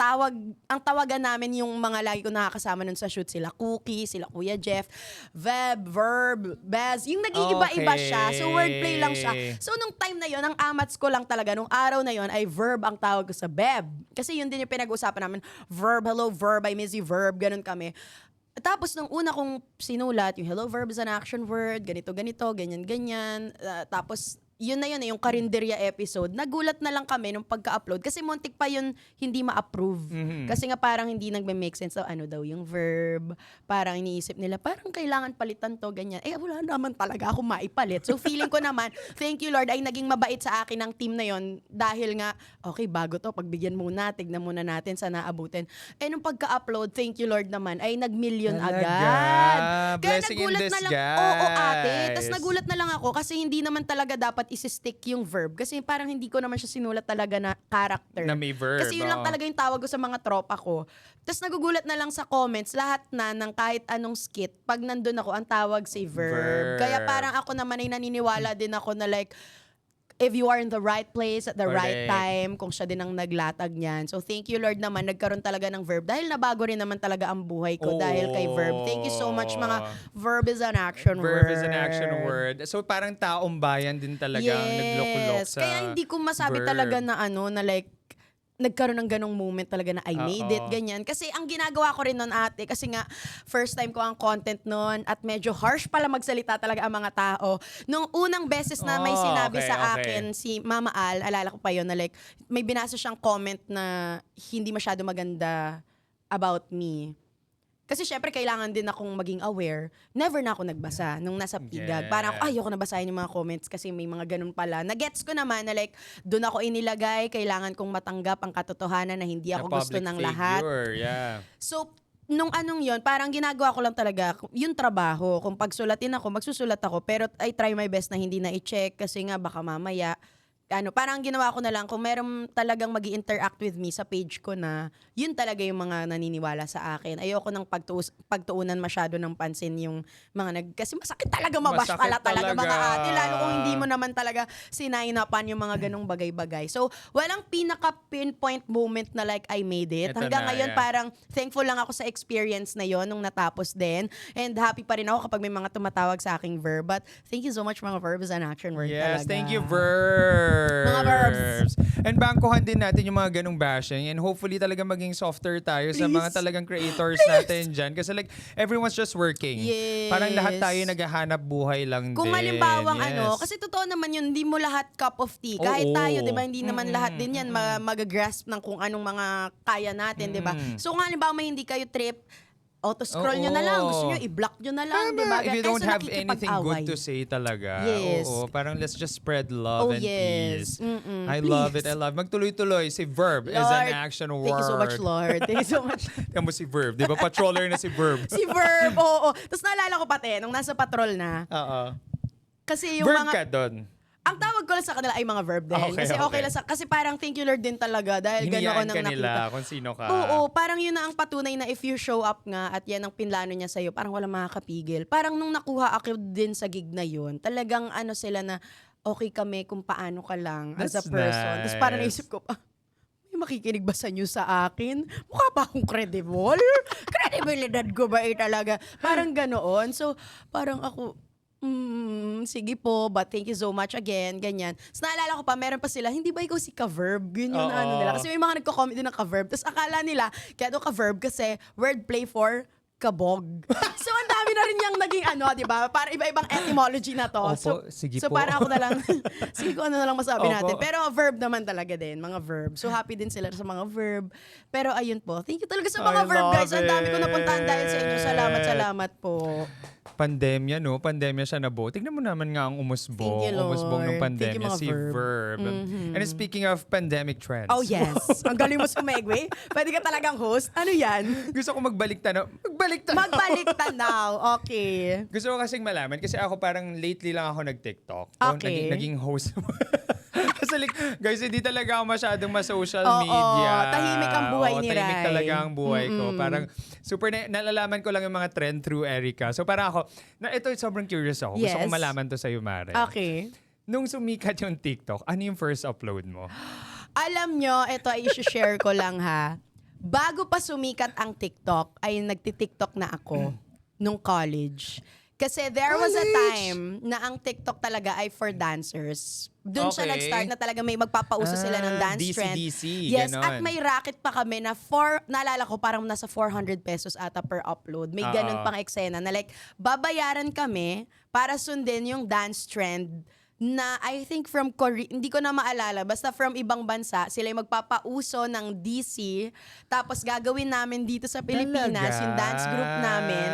Speaker 1: tawagan namin yung mga lagi ko nakakasama nun sa shoot, sila Cookie, sila Kuya Jeff, Verb, Baz, yung nag-iiba-iba siya. So wordplay lang siya. So nung time na yon ang amats ko lang talaga, nung araw na yon ay Verb ang tawag ko sa Beb. Kasi yun din yung pinag-usapan namin. Verb, hello Verb, I miss you Verb, ganun kami. Tapos nung una kong sinulat, yung hello Verb is an action word, ganito, ganyan. Tapos yun na yun, yung karinderya episode. Nagulat na lang kami nung pagka-upload kasi muntik pa yun hindi ma-approve. Kasi nga parang hindi nagme-make sense. So, ano daw yung verb? Parang iniisip nila, parang kailangan palitan to, ganyan. Eh, wala naman talaga ako maipalit. So, feeling ko naman, thank you Lord, ay naging mabait sa akin ang team na yon dahil nga, okay, bago to, pagbigyan muna, tignan muna natin sa naabutin. Eh, nung pagka-upload, thank you Lord naman, ay nag-million
Speaker 2: Talaga?
Speaker 1: agad. Kaya
Speaker 2: Blessing in
Speaker 1: nagulat na lang,
Speaker 2: disguise.
Speaker 1: oo ate, tapos nagulat na lang ako kasi hindi naman talaga dapat isi-stick yung verb. Kasi parang hindi ko naman siya sinulat talaga na character.
Speaker 2: Na may verb.
Speaker 1: Kasi yun lang talaga yung tawag ko sa mga tropa ko. Tapos nagugulat na lang sa comments, lahat na ng kahit anong skit, pag nandun ako, ang tawag si verb. Kaya parang ako naman ay naniniwala din ako na like, if you are in the right place at the right
Speaker 2: Correct.
Speaker 1: time, kung siya din ang naglatag niyan. So thank you Lord naman, nagkaroon talaga ng verb. Dahil nabago rin naman talaga ang buhay ko dahil kay verb. Thank you so much mga verb is an action word.
Speaker 2: Verb is an action word. So parang taong bayan din talaga ang naglokolok sa
Speaker 1: Kaya hindi ko masabi
Speaker 2: verb.
Speaker 1: talaga na ano, na like, nagkaroon ng ganong moment talaga na I made it,
Speaker 2: Oo.
Speaker 1: ganyan. Kasi ang ginagawa ko rin nun ate, kasi nga first time ko ang content nun at medyo harsh pala magsalita talaga ang mga tao. Nung unang beses na may sinabi
Speaker 2: okay,
Speaker 1: sa
Speaker 2: okay.
Speaker 1: akin si Mama Al, alala ko pa yun na like, may binasa siyang comment na hindi masyado maganda about me. Kasi syempre kailangan din akong maging aware. Never na ako nagbasa nung nasa Pigag.
Speaker 2: Yeah.
Speaker 1: Parang ako, ayoko na basahin yung mga comments kasi may mga ganun pala. Nagets ko naman na like, doon ako inilagay, kailangan kong matanggap ang katotohanan na hindi ako
Speaker 2: Na
Speaker 1: gusto
Speaker 2: public
Speaker 1: ng lahat.
Speaker 2: figure, yeah.
Speaker 1: So, nung anong yon parang ginagawa ko lang talaga yung trabaho. Kung pagsulatin ako, magsusulat ako. Pero I try my best na hindi na i-check kasi nga baka mamaya parang ginawa ko na lang kung meron talagang magi-interact with me sa page ko na yun talaga yung mga naniniwala sa akin. Ayoko nang pagtuunan masyado ng pansin yung mga kasi masakit talaga mabash
Speaker 2: Masakit
Speaker 1: pala talaga mga
Speaker 2: talaga.
Speaker 1: ate, lalo kung hindi mo naman talaga sinainapan yung mga ganong bagay-bagay. So, walang pinaka-pinpoint moment na like I made it.
Speaker 2: Ito
Speaker 1: Hanggang
Speaker 2: na,
Speaker 1: ngayon
Speaker 2: yeah.
Speaker 1: parang thankful lang ako sa experience na yon nung natapos din. And happy pa rin ako kapag may mga tumatawag sa aking verb. But thank you so much mga verb is an action word
Speaker 2: Yes,
Speaker 1: talaga.
Speaker 2: thank you, verbs.
Speaker 1: Mga verbs.
Speaker 2: And bangkuhan din natin yung mga ganong bashing and hopefully talaga maging softer tayo sa mga
Speaker 1: Please.
Speaker 2: talagang creators natin dyan. Kasi like, everyone's just working.
Speaker 1: Yes.
Speaker 2: Parang lahat tayo naghahanap buhay lang
Speaker 1: Kung
Speaker 2: din.
Speaker 1: halimbawang
Speaker 2: Yes.
Speaker 1: kasi totoo naman yun, hindi mo lahat cup of tea. Kahit
Speaker 2: Oo.
Speaker 1: tayo, di ba, hindi naman lahat din yan mag-grasp ng kung anong mga kaya natin, di ba? So kung halimbawa may hindi kayo trip, auto-scroll nyo na lang.
Speaker 2: Oo.
Speaker 1: Gusto nyo, i-block nyo na lang, di
Speaker 2: Tama,
Speaker 1: ba?
Speaker 2: if you
Speaker 1: Kaysa
Speaker 2: don't have anything
Speaker 1: nakikipag-away.
Speaker 2: good to say talaga.
Speaker 1: Yes.
Speaker 2: Oo, parang let's just spread love
Speaker 1: Oh,
Speaker 2: and
Speaker 1: yes.
Speaker 2: peace. I love it. I love Magtuloy-tuloy. Si verb is an
Speaker 1: Lord,
Speaker 2: action word.
Speaker 1: Thank you so much, Lord. Thank you so much.
Speaker 2: Tingnan mo si verb. Di ba? Patroller na si verb.
Speaker 1: Si Verb, oo. Tapos naalala ko pati, nung nasa patrol na,
Speaker 2: Oo.
Speaker 1: kasi yung
Speaker 2: Verb
Speaker 1: mga...
Speaker 2: ka doon.
Speaker 1: Ang tawag ko lang sa kanila ay mga verb din.
Speaker 2: Okay,
Speaker 1: Kasi okay
Speaker 2: okay.
Speaker 1: lang kasi parang thank you Lord din talaga dahil gano'n
Speaker 2: Hiniyaan
Speaker 1: nang
Speaker 2: ka
Speaker 1: nakita.
Speaker 2: nila kung sino ka.
Speaker 1: Oo, parang yun na ang patunay na if you show up nga at yan ang pinlano niya sa'yo, parang walang makakapigil. Parang nung nakuha ako din sa gig na yun, talagang ano sila na okay kami kung paano ka lang as a
Speaker 2: That's
Speaker 1: person. Tapos parang
Speaker 2: nice.
Speaker 1: naisip ko, may makikinig ba sa inyo sa akin? Mukha ba akong credible? Credibilidad ko ba talaga? Parang ganoon. So, parang ako, sige po, but thank you so much again, ganyan. So, naalala ko pa, meron pa sila, hindi ba ikaw si ka-verb? Yun yung
Speaker 2: Oo.
Speaker 1: ano nila. Kasi may mga nagko-comment din ng ka-verb. Tapos akala nila, kaya daw ka-verb kasi wordplay for kabog. So, ang dami na rin yung naging ano, di ba? Para iba-ibang etymology na to.
Speaker 2: Opo, sige
Speaker 1: so
Speaker 2: po.
Speaker 1: parang ako na lang, sige ko ano na lang masabi
Speaker 2: Opo.
Speaker 1: natin. Pero verb naman talaga din, mga verb. So, happy din sila sa mga verb. Pero ayun po, thank you talaga sa mga
Speaker 2: I
Speaker 1: verb,
Speaker 2: love
Speaker 1: guys. Ang dami ko napuntahan dahil sa inyo. Salamat po.
Speaker 2: Pandemya, no? Pandemya siya nabuo. Tignan mo naman nga ang umusbong.
Speaker 1: Thank you, Lord.
Speaker 2: Umusbong ng
Speaker 1: Thank you,
Speaker 2: pandemya,
Speaker 1: mga
Speaker 2: si
Speaker 1: verb.
Speaker 2: Verb. And speaking of pandemic trends.
Speaker 1: Oh, yes. Ang galing mo sumegway. Pwede ka talagang host. Ano yan?
Speaker 2: Gusto ko magbalik tanaw. Magbalik tanaw.
Speaker 1: Magbalik tanaw. Okay.
Speaker 2: Gusto ko kasing malaman kasi ako parang lately lang ako nag-TikTok.
Speaker 1: Okay.
Speaker 2: Naging host. Kasi like, guys, hindi talaga ako masyadong ma-social
Speaker 1: Oo,
Speaker 2: media.
Speaker 1: tahimik ang buhay ni
Speaker 2: tahimik
Speaker 1: Rai.
Speaker 2: talaga ang buhay ko. Parang super nalalaman ko lang yung mga trend through Erica. So parang ako, ito sobrang curious ako. Gusto
Speaker 1: Yes.
Speaker 2: ko malaman to sa'yo, Mare.
Speaker 1: Okay.
Speaker 2: Nung sumikat yung TikTok, ano yung first upload mo?
Speaker 1: Alam nyo, ito ay isi-share ko lang ha. Bago pa sumikat ang TikTok, ay nagti-TikTok na ako nung college. Kasi there was a time na ang TikTok talaga ay for dancers. Doon siya
Speaker 2: Okay.
Speaker 1: nag-start na talaga may magpapauso sila ng dance trend.
Speaker 2: DC,
Speaker 1: Yes,
Speaker 2: ganon.
Speaker 1: at may racket pa kami na naalala ko parang nasa 400 pesos ata per upload. May ganun pang eksena na like, babayaran kami para sundin yung dance trend na I think from Korea, hindi ko na maalala, basta from ibang bansa, sila yung magpapauso ng DC, tapos gagawin namin dito sa Pilipinas,
Speaker 2: Talaga?
Speaker 1: yung dance group namin.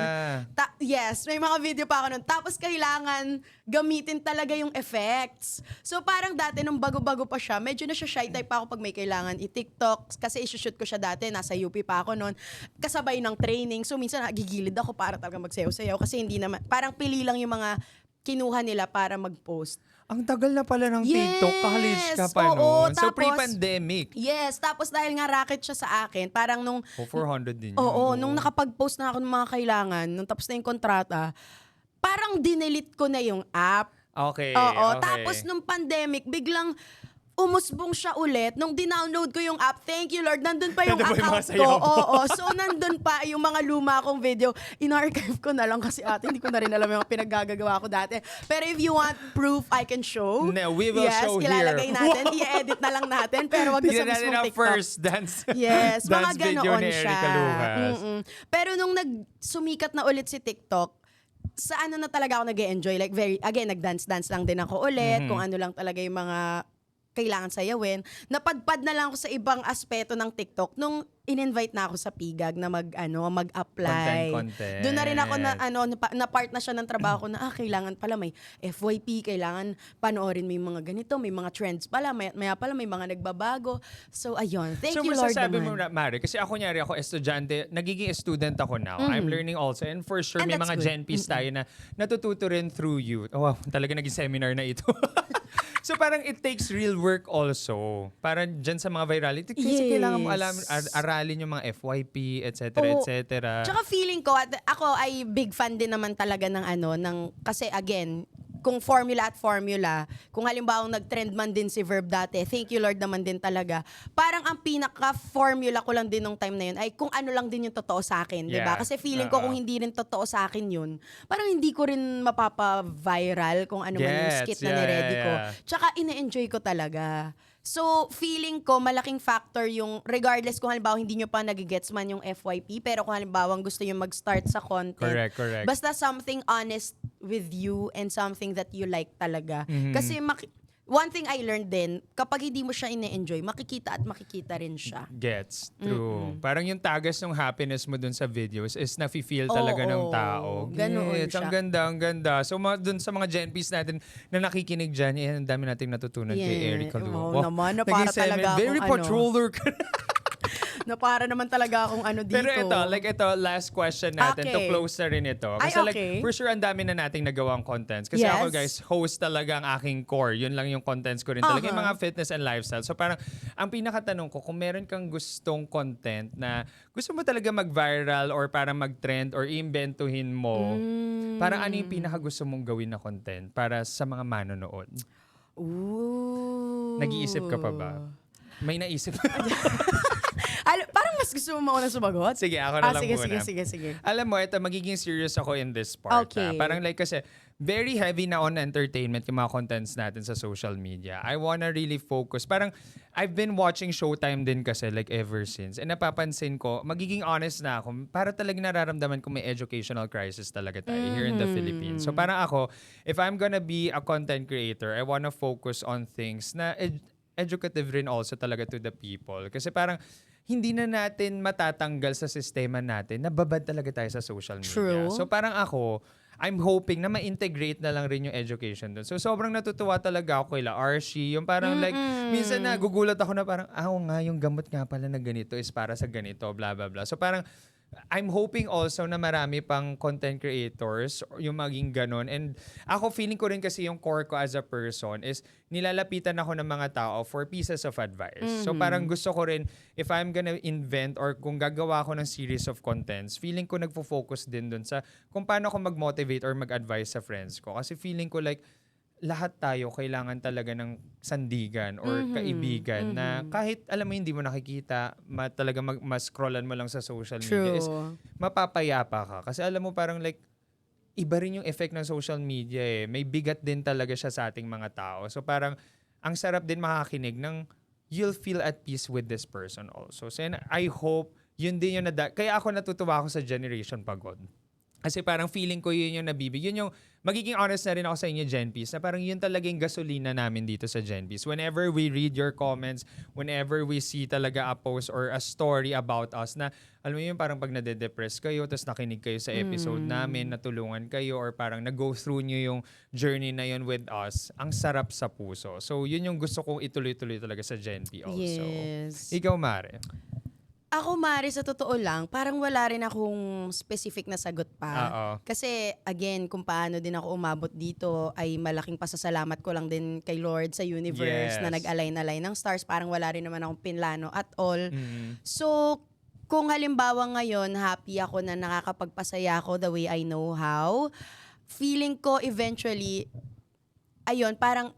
Speaker 1: Yes, may mga video pa ako nun. Tapos kailangan gamitin talaga yung effects. So parang dati, nung bago-bago pa siya, medyo na siya shy type pa ako pag may kailangan i-TikTok. Kasi isushoot ko siya dati, nasa UP pa ako nun. Kasabay ng training. So minsan gigilid ako para talaga magsayaw-sayaw. Kasi hindi naman, parang pili lang yung mga kinuha nila para mag-post.
Speaker 2: Ang tagal na pala ng TikTok.
Speaker 1: Yes!
Speaker 2: College ka pa
Speaker 1: Oo,
Speaker 2: noon. So
Speaker 1: tapos-
Speaker 2: pre-pandemic.
Speaker 1: Yes, tapos dahil nga racket siya sa akin, parang nung
Speaker 2: 400 din yun.
Speaker 1: Oo, nung nakapag-post na ako ng mga kailangan, nung tapos na yung kontrata, parang dinelete ko na yung app.
Speaker 2: Okay,
Speaker 1: Oo,
Speaker 2: okay.
Speaker 1: tapos nung pandemic, biglang umusbong siya ulit. Nung dinownload ko yung app, thank you Lord, nandun pa yung
Speaker 2: Nandun pa yung mga
Speaker 1: account ko.
Speaker 2: sayaw mo.
Speaker 1: Oo, so nandun pa yung mga luma kong video. In-archive ko na lang kasi ate, hindi ko na rin alam yung pinaggagawa ko dati. Pero if you want proof, I can show.
Speaker 2: No, we will
Speaker 1: yes,
Speaker 2: show here.
Speaker 1: ilalagay natin, i-edit na lang natin, pero wag na sa
Speaker 2: Tignan natin
Speaker 1: mismong
Speaker 2: ang
Speaker 1: TikTok.
Speaker 2: first dance.
Speaker 1: Yes, mga
Speaker 2: dance video
Speaker 1: ganoon
Speaker 2: ni
Speaker 1: siya.
Speaker 2: Erica Lucas.
Speaker 1: Mm-mm. Pero nung sumikat na ulit si TikTok, sa ano na talaga ako nag-enjoy. Like again, nag-dance-dance lang din ako ulit. Kung ano lang talaga yung mga kailangan sayawin. Napadpad na lang ako sa ibang aspeto ng TikTok nung in-invite na ako sa Pigag na mag-apply.
Speaker 2: Content.
Speaker 1: Doon na rin ako na part na siya ng trabaho ko na kailangan pala may FYP, kailangan panoorin may mga ganito, may mga trends pala, maya pala may mga nagbabago. So ayun, thank you Lord
Speaker 2: masasabi
Speaker 1: naman.
Speaker 2: mo na, Mari, kasi ako nyari ako estudyante, nagiging student ako now. I'm learning also. And for sure,
Speaker 1: And
Speaker 2: may
Speaker 1: that's
Speaker 2: mga
Speaker 1: good.
Speaker 2: Gen P's tayo na natututo rin through you. Oh, wow, talaga naging seminar na ito. So parang it takes real work also. Parang dyan sa mga virality, kasi
Speaker 1: Yes.
Speaker 2: kailangan mo aralin yung mga FYP, etc.
Speaker 1: Oo.
Speaker 2: etc.
Speaker 1: Tsaka feeling ko, ako ay big fan din naman talaga ng kasi again, kung formula, kung halimbawa nag-trend man din si Verb dati, thank you Lord naman din talaga. Parang ang pinaka-formula ko lang din nung time na yun ay kung ano lang din yung totoo sa akin, di ba?
Speaker 2: Yeah.
Speaker 1: Kasi feeling ko kung hindi rin totoo sa akin yun, parang hindi ko rin mapapa-viral kung ano man yung
Speaker 2: Gets.
Speaker 1: skit na
Speaker 2: Yeah,
Speaker 1: ni-ready ko.
Speaker 2: yeah.
Speaker 1: Tsaka ine-enjoy ko talaga. So, feeling ko, malaking factor yung, regardless kung halimbawa hindi nyo pa nagigets man yung FYP, pero kung halimbawa gusto nyo mag-start sa content,
Speaker 2: Correct.
Speaker 1: basta something honest with you and something that you like talaga.
Speaker 2: Mhm.
Speaker 1: Kasi one thing I learned din, kapag hindi mo siya ine-enjoy, makikita rin siya.
Speaker 2: Gets. True. Parang yung tagas ng happiness mo dun sa videos is nafe-feel talaga ng
Speaker 1: Oo,
Speaker 2: tao.
Speaker 1: ganoon
Speaker 2: Gets.
Speaker 1: siya.
Speaker 2: Ang ganda. So dun sa mga Gen P's natin na nakikinig dyan, ang dami nating natutunan kay
Speaker 1: Yeah.
Speaker 2: Erica Lu.
Speaker 1: Oo naman, na para
Speaker 2: naging
Speaker 1: talaga
Speaker 2: very
Speaker 1: akong
Speaker 2: patroller ka.
Speaker 1: na para naman talaga akong ano dito.
Speaker 2: Pero ito, last question natin to
Speaker 1: Okay.
Speaker 2: close na rin ito.
Speaker 1: Ay,
Speaker 2: Kasi
Speaker 1: okay.
Speaker 2: for sure, ang dami na nating nagawang contents. Kasi
Speaker 1: Yes.
Speaker 2: ako, guys, host talaga ang aking core. Yun lang yung contents ko rin talaga. Yung mga fitness and lifestyle. So parang, ang pinakatanong ko, kung meron kang gustong content na gusto mo talaga mag-viral or parang mag-trend or imbentuhin mo, parang ano yung pinaka gusto mong gawin na content para sa mga manonood?
Speaker 1: Ooh.
Speaker 2: Nag-iisip ka pa ba? May naisip.
Speaker 1: Parang mas gusto mo mauna sumagot?
Speaker 2: Sige, ako na lang
Speaker 1: sige,
Speaker 2: muna.
Speaker 1: sige.
Speaker 2: Alam mo, ito, magiging serious ako in this part.
Speaker 1: Okay.
Speaker 2: Parang like kasi, very heavy na on entertainment yung mga contents natin sa social media. I wanna really focus. Parang, I've been watching Showtime din kasi like ever since. And napapansin ko, magiging honest na ako, para talagang nararamdaman ko may educational crisis talaga tayo here in the Philippines. So parang ako, if I'm gonna be a content creator, I wanna focus on things na educative rin also talaga to the people. Kasi parang, hindi na natin matatanggal sa sistema natin, nababad talaga tayo sa social media.
Speaker 1: True.
Speaker 2: So parang ako, I'm hoping na ma-integrate na lang rin yung education doon. So sobrang natutuwa talaga ako kila Archie. Yung parang like, minsan nagugulat ako na parang, nga, yung gamot nga pala na ganito is para sa ganito, blah, blah, blah. So parang, I'm hoping also na marami pang content creators yung maging ganun. And ako feeling ko rin kasi yung core ko as a person is nilalapitan ako ng mga tao for pieces of advice. So parang gusto ko rin, if I'm gonna invent or kung gagawa ako ng series of contents, feeling ko nagfo-focus din dun sa kung paano ako mag-motivate or mag-advise sa friends ko. Kasi feeling ko like, lahat tayo kailangan talaga ng sandigan or kaibigan na kahit alam mo hindi mo nakikita, talaga mas-scrollan mo lang sa social media is mapapayapa ka. Kasi alam mo parang like iba rin yung effect ng social media eh. May bigat din talaga siya sa ating mga tao. So parang ang sarap din makakinig ng you'll feel at peace with this person also. So and I hope yun din yung kaya ako natutuwa ako sa Generation Pagod. Kasi parang feeling ko yun yung nabibig. Yun yung, magiging honest na rin ako sa inyo, Gen P's, na parang yun talagang gasolina namin dito sa Gen P's. Whenever we read your comments, whenever we see talaga a post or a story about us na, alam mo yun, parang pag nade-depress kayo, tapos nakinig kayo sa episode namin, natulungan kayo, or parang nag-go through nyo yung journey na yun with us, ang sarap sa puso. So, yun yung gusto kong ituloy-tuloy talaga sa Gen P also.
Speaker 1: Yes.
Speaker 2: Ikaw, Mare.
Speaker 1: Ako, Mari, sa totoo lang, parang wala rin akong specific na sagot pa.
Speaker 2: Oo.
Speaker 1: Kasi, again, kung paano din ako umabot dito, ay malaking pasasalamat ko lang din kay Lord sa universe
Speaker 2: Yes.
Speaker 1: na nag-align-align ng stars. Parang wala rin naman akong pinlano at all.
Speaker 2: Mm.
Speaker 1: So, kung halimbawa ngayon, happy ako na nakakapagpasaya ako the way I know how, feeling ko eventually, ayun, parang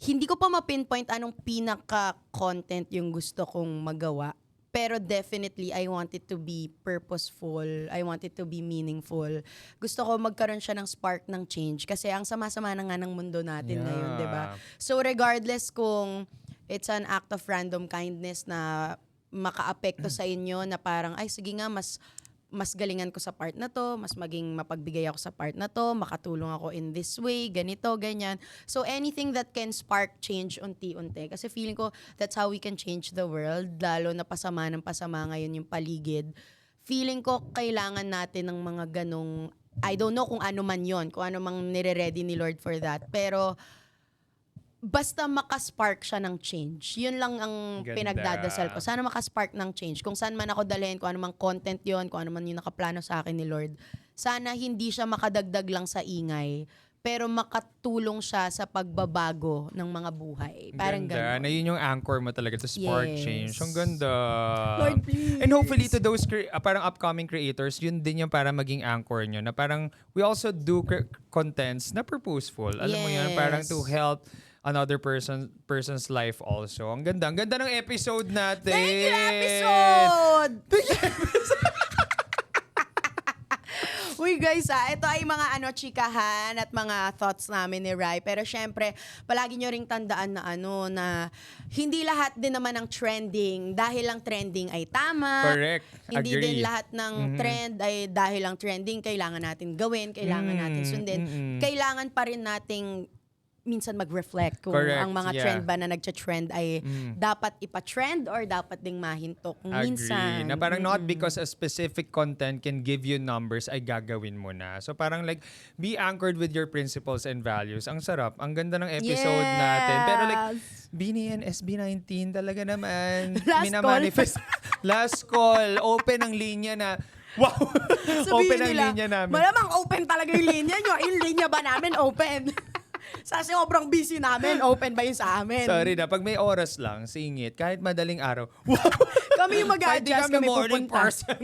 Speaker 1: hindi ko pa ma-pinpoint anong pinaka-content yung gusto kong magawa. Pero definitely, I want it to be purposeful. I want it to be meaningful. Gusto ko magkaroon siya ng spark ng change. Kasi ang sama-sama na nga ng mundo natin ngayon, di ba? So regardless kung it's an act of random kindness na makaapekto sa inyo na parang, ay sige nga, mas galingan ko sa part na to, mas maging mapagbigay ako sa part na to, makatulong ako in this way, ganito, ganyan. So anything that can spark change unti-unti. Kasi feeling ko that's how we can change the world, lalo na pasama ng pasama ngayon yung paligid. Feeling ko kailangan natin ng mga ganong, I don't know kung ano man yon, kung ano mang nire-ready ni Lord for that, pero basta makaspark siya ng change. Yun lang ang
Speaker 2: Ganda.
Speaker 1: pinagdadasal ko. Sana makaspark ng change. Kung saan man ako dalhin, kung ano mang content yon, kung ano man yung nakaplano sa akin ni Lord. Sana hindi siya makadagdag lang sa ingay, pero makatulong siya sa pagbabago ng mga buhay. Parang
Speaker 2: ganda.
Speaker 1: gano'n.
Speaker 2: Na yun yung anchor mo talaga to spark
Speaker 1: Yes.
Speaker 2: change. Ang ganda.
Speaker 1: Lord, please.
Speaker 2: And hopefully to those parang upcoming creators, yun din yung para maging anchor nyo. Na parang we also do contents na purposeful. Alam mo yun, parang to help another person's life also. Ang ganda. Ang ganda ng episode natin.
Speaker 1: Thank you, episode! Uy guys, ito ay mga chikahan at mga thoughts namin ni Rai. Pero syempre, palagi nyo ring tandaan na na hindi lahat din naman ng trending dahil lang trending ay tama.
Speaker 2: Correct.
Speaker 1: Hindi
Speaker 2: Agree.
Speaker 1: din lahat ng trend ay dahil lang trending kailangan natin gawin, kailangan natin sundin. Kailangan pa rin nating minsan mag-reflect kung
Speaker 2: Correct,
Speaker 1: ang mga
Speaker 2: yeah.
Speaker 1: trend ba na nagcha-trend ay dapat ipa-trend or dapat ding mahintok. Minsan.
Speaker 2: Agree. Na parang not because a specific content can give you numbers ay gagawin mo na. So parang like, be anchored with your principles and values. Ang sarap. Ang ganda ng episode natin. Pero like, BNN SB19 talaga naman.
Speaker 1: Last
Speaker 2: Minamanifest. Last call. Open ang linya na. Wow! Open ang linya namin.
Speaker 1: Malamang open talaga yung linya nyo. Yung linya ba namin open? Sa sobrang busy namin, open ba yun sa amin?
Speaker 2: Sorry na, pag may oras lang, singit, kahit madaling araw. Wow!
Speaker 1: Kami yung
Speaker 2: Kahit di
Speaker 1: mag-adjust,
Speaker 2: kami
Speaker 1: kami
Speaker 2: morning
Speaker 1: pupunta.
Speaker 2: person.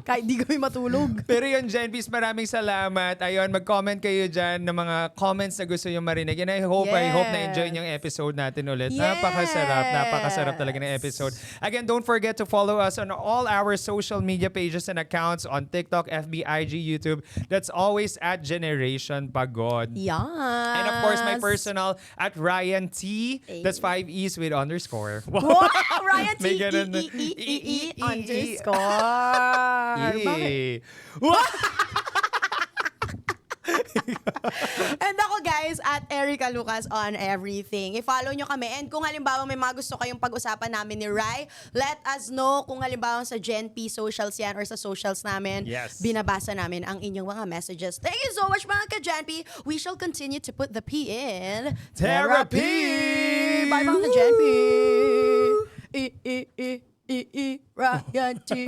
Speaker 1: Kahit di kami matulog.
Speaker 2: Pero yun, Jen Peace, maraming salamat. Ayun, mag-comment kayo dyan ng mga comments na gusto nyo marinig. And I hope na enjoy yung episode natin ulit.
Speaker 1: Yes.
Speaker 2: Napakasarap talaga ng episode. Again, don't forget to follow us on all our social media pages and accounts on TikTok, FB, IG, YouTube. That's always at Generation Pagod.
Speaker 1: Yes.
Speaker 2: And of course, my personal at Ryan T. That's 5 E's with underscore.
Speaker 1: Wow! Ryan T.
Speaker 2: May ganun na.
Speaker 1: _.
Speaker 2: Yay.
Speaker 1: And ako guys, at Erica Lucas on everything. I-follow nyo kami. And kung halimbawa may mga gusto kayong pag-usapan namin ni Rai, let us know kung halimbawa sa Gen P socials yan or sa socials namin.
Speaker 2: Yes.
Speaker 1: Binabasa namin ang inyong mga messages. Thank you so much mga ka-Gen P. We shall continue to put the P in
Speaker 2: Therapy!
Speaker 1: Bye mga ka-Gen P. Ryan T.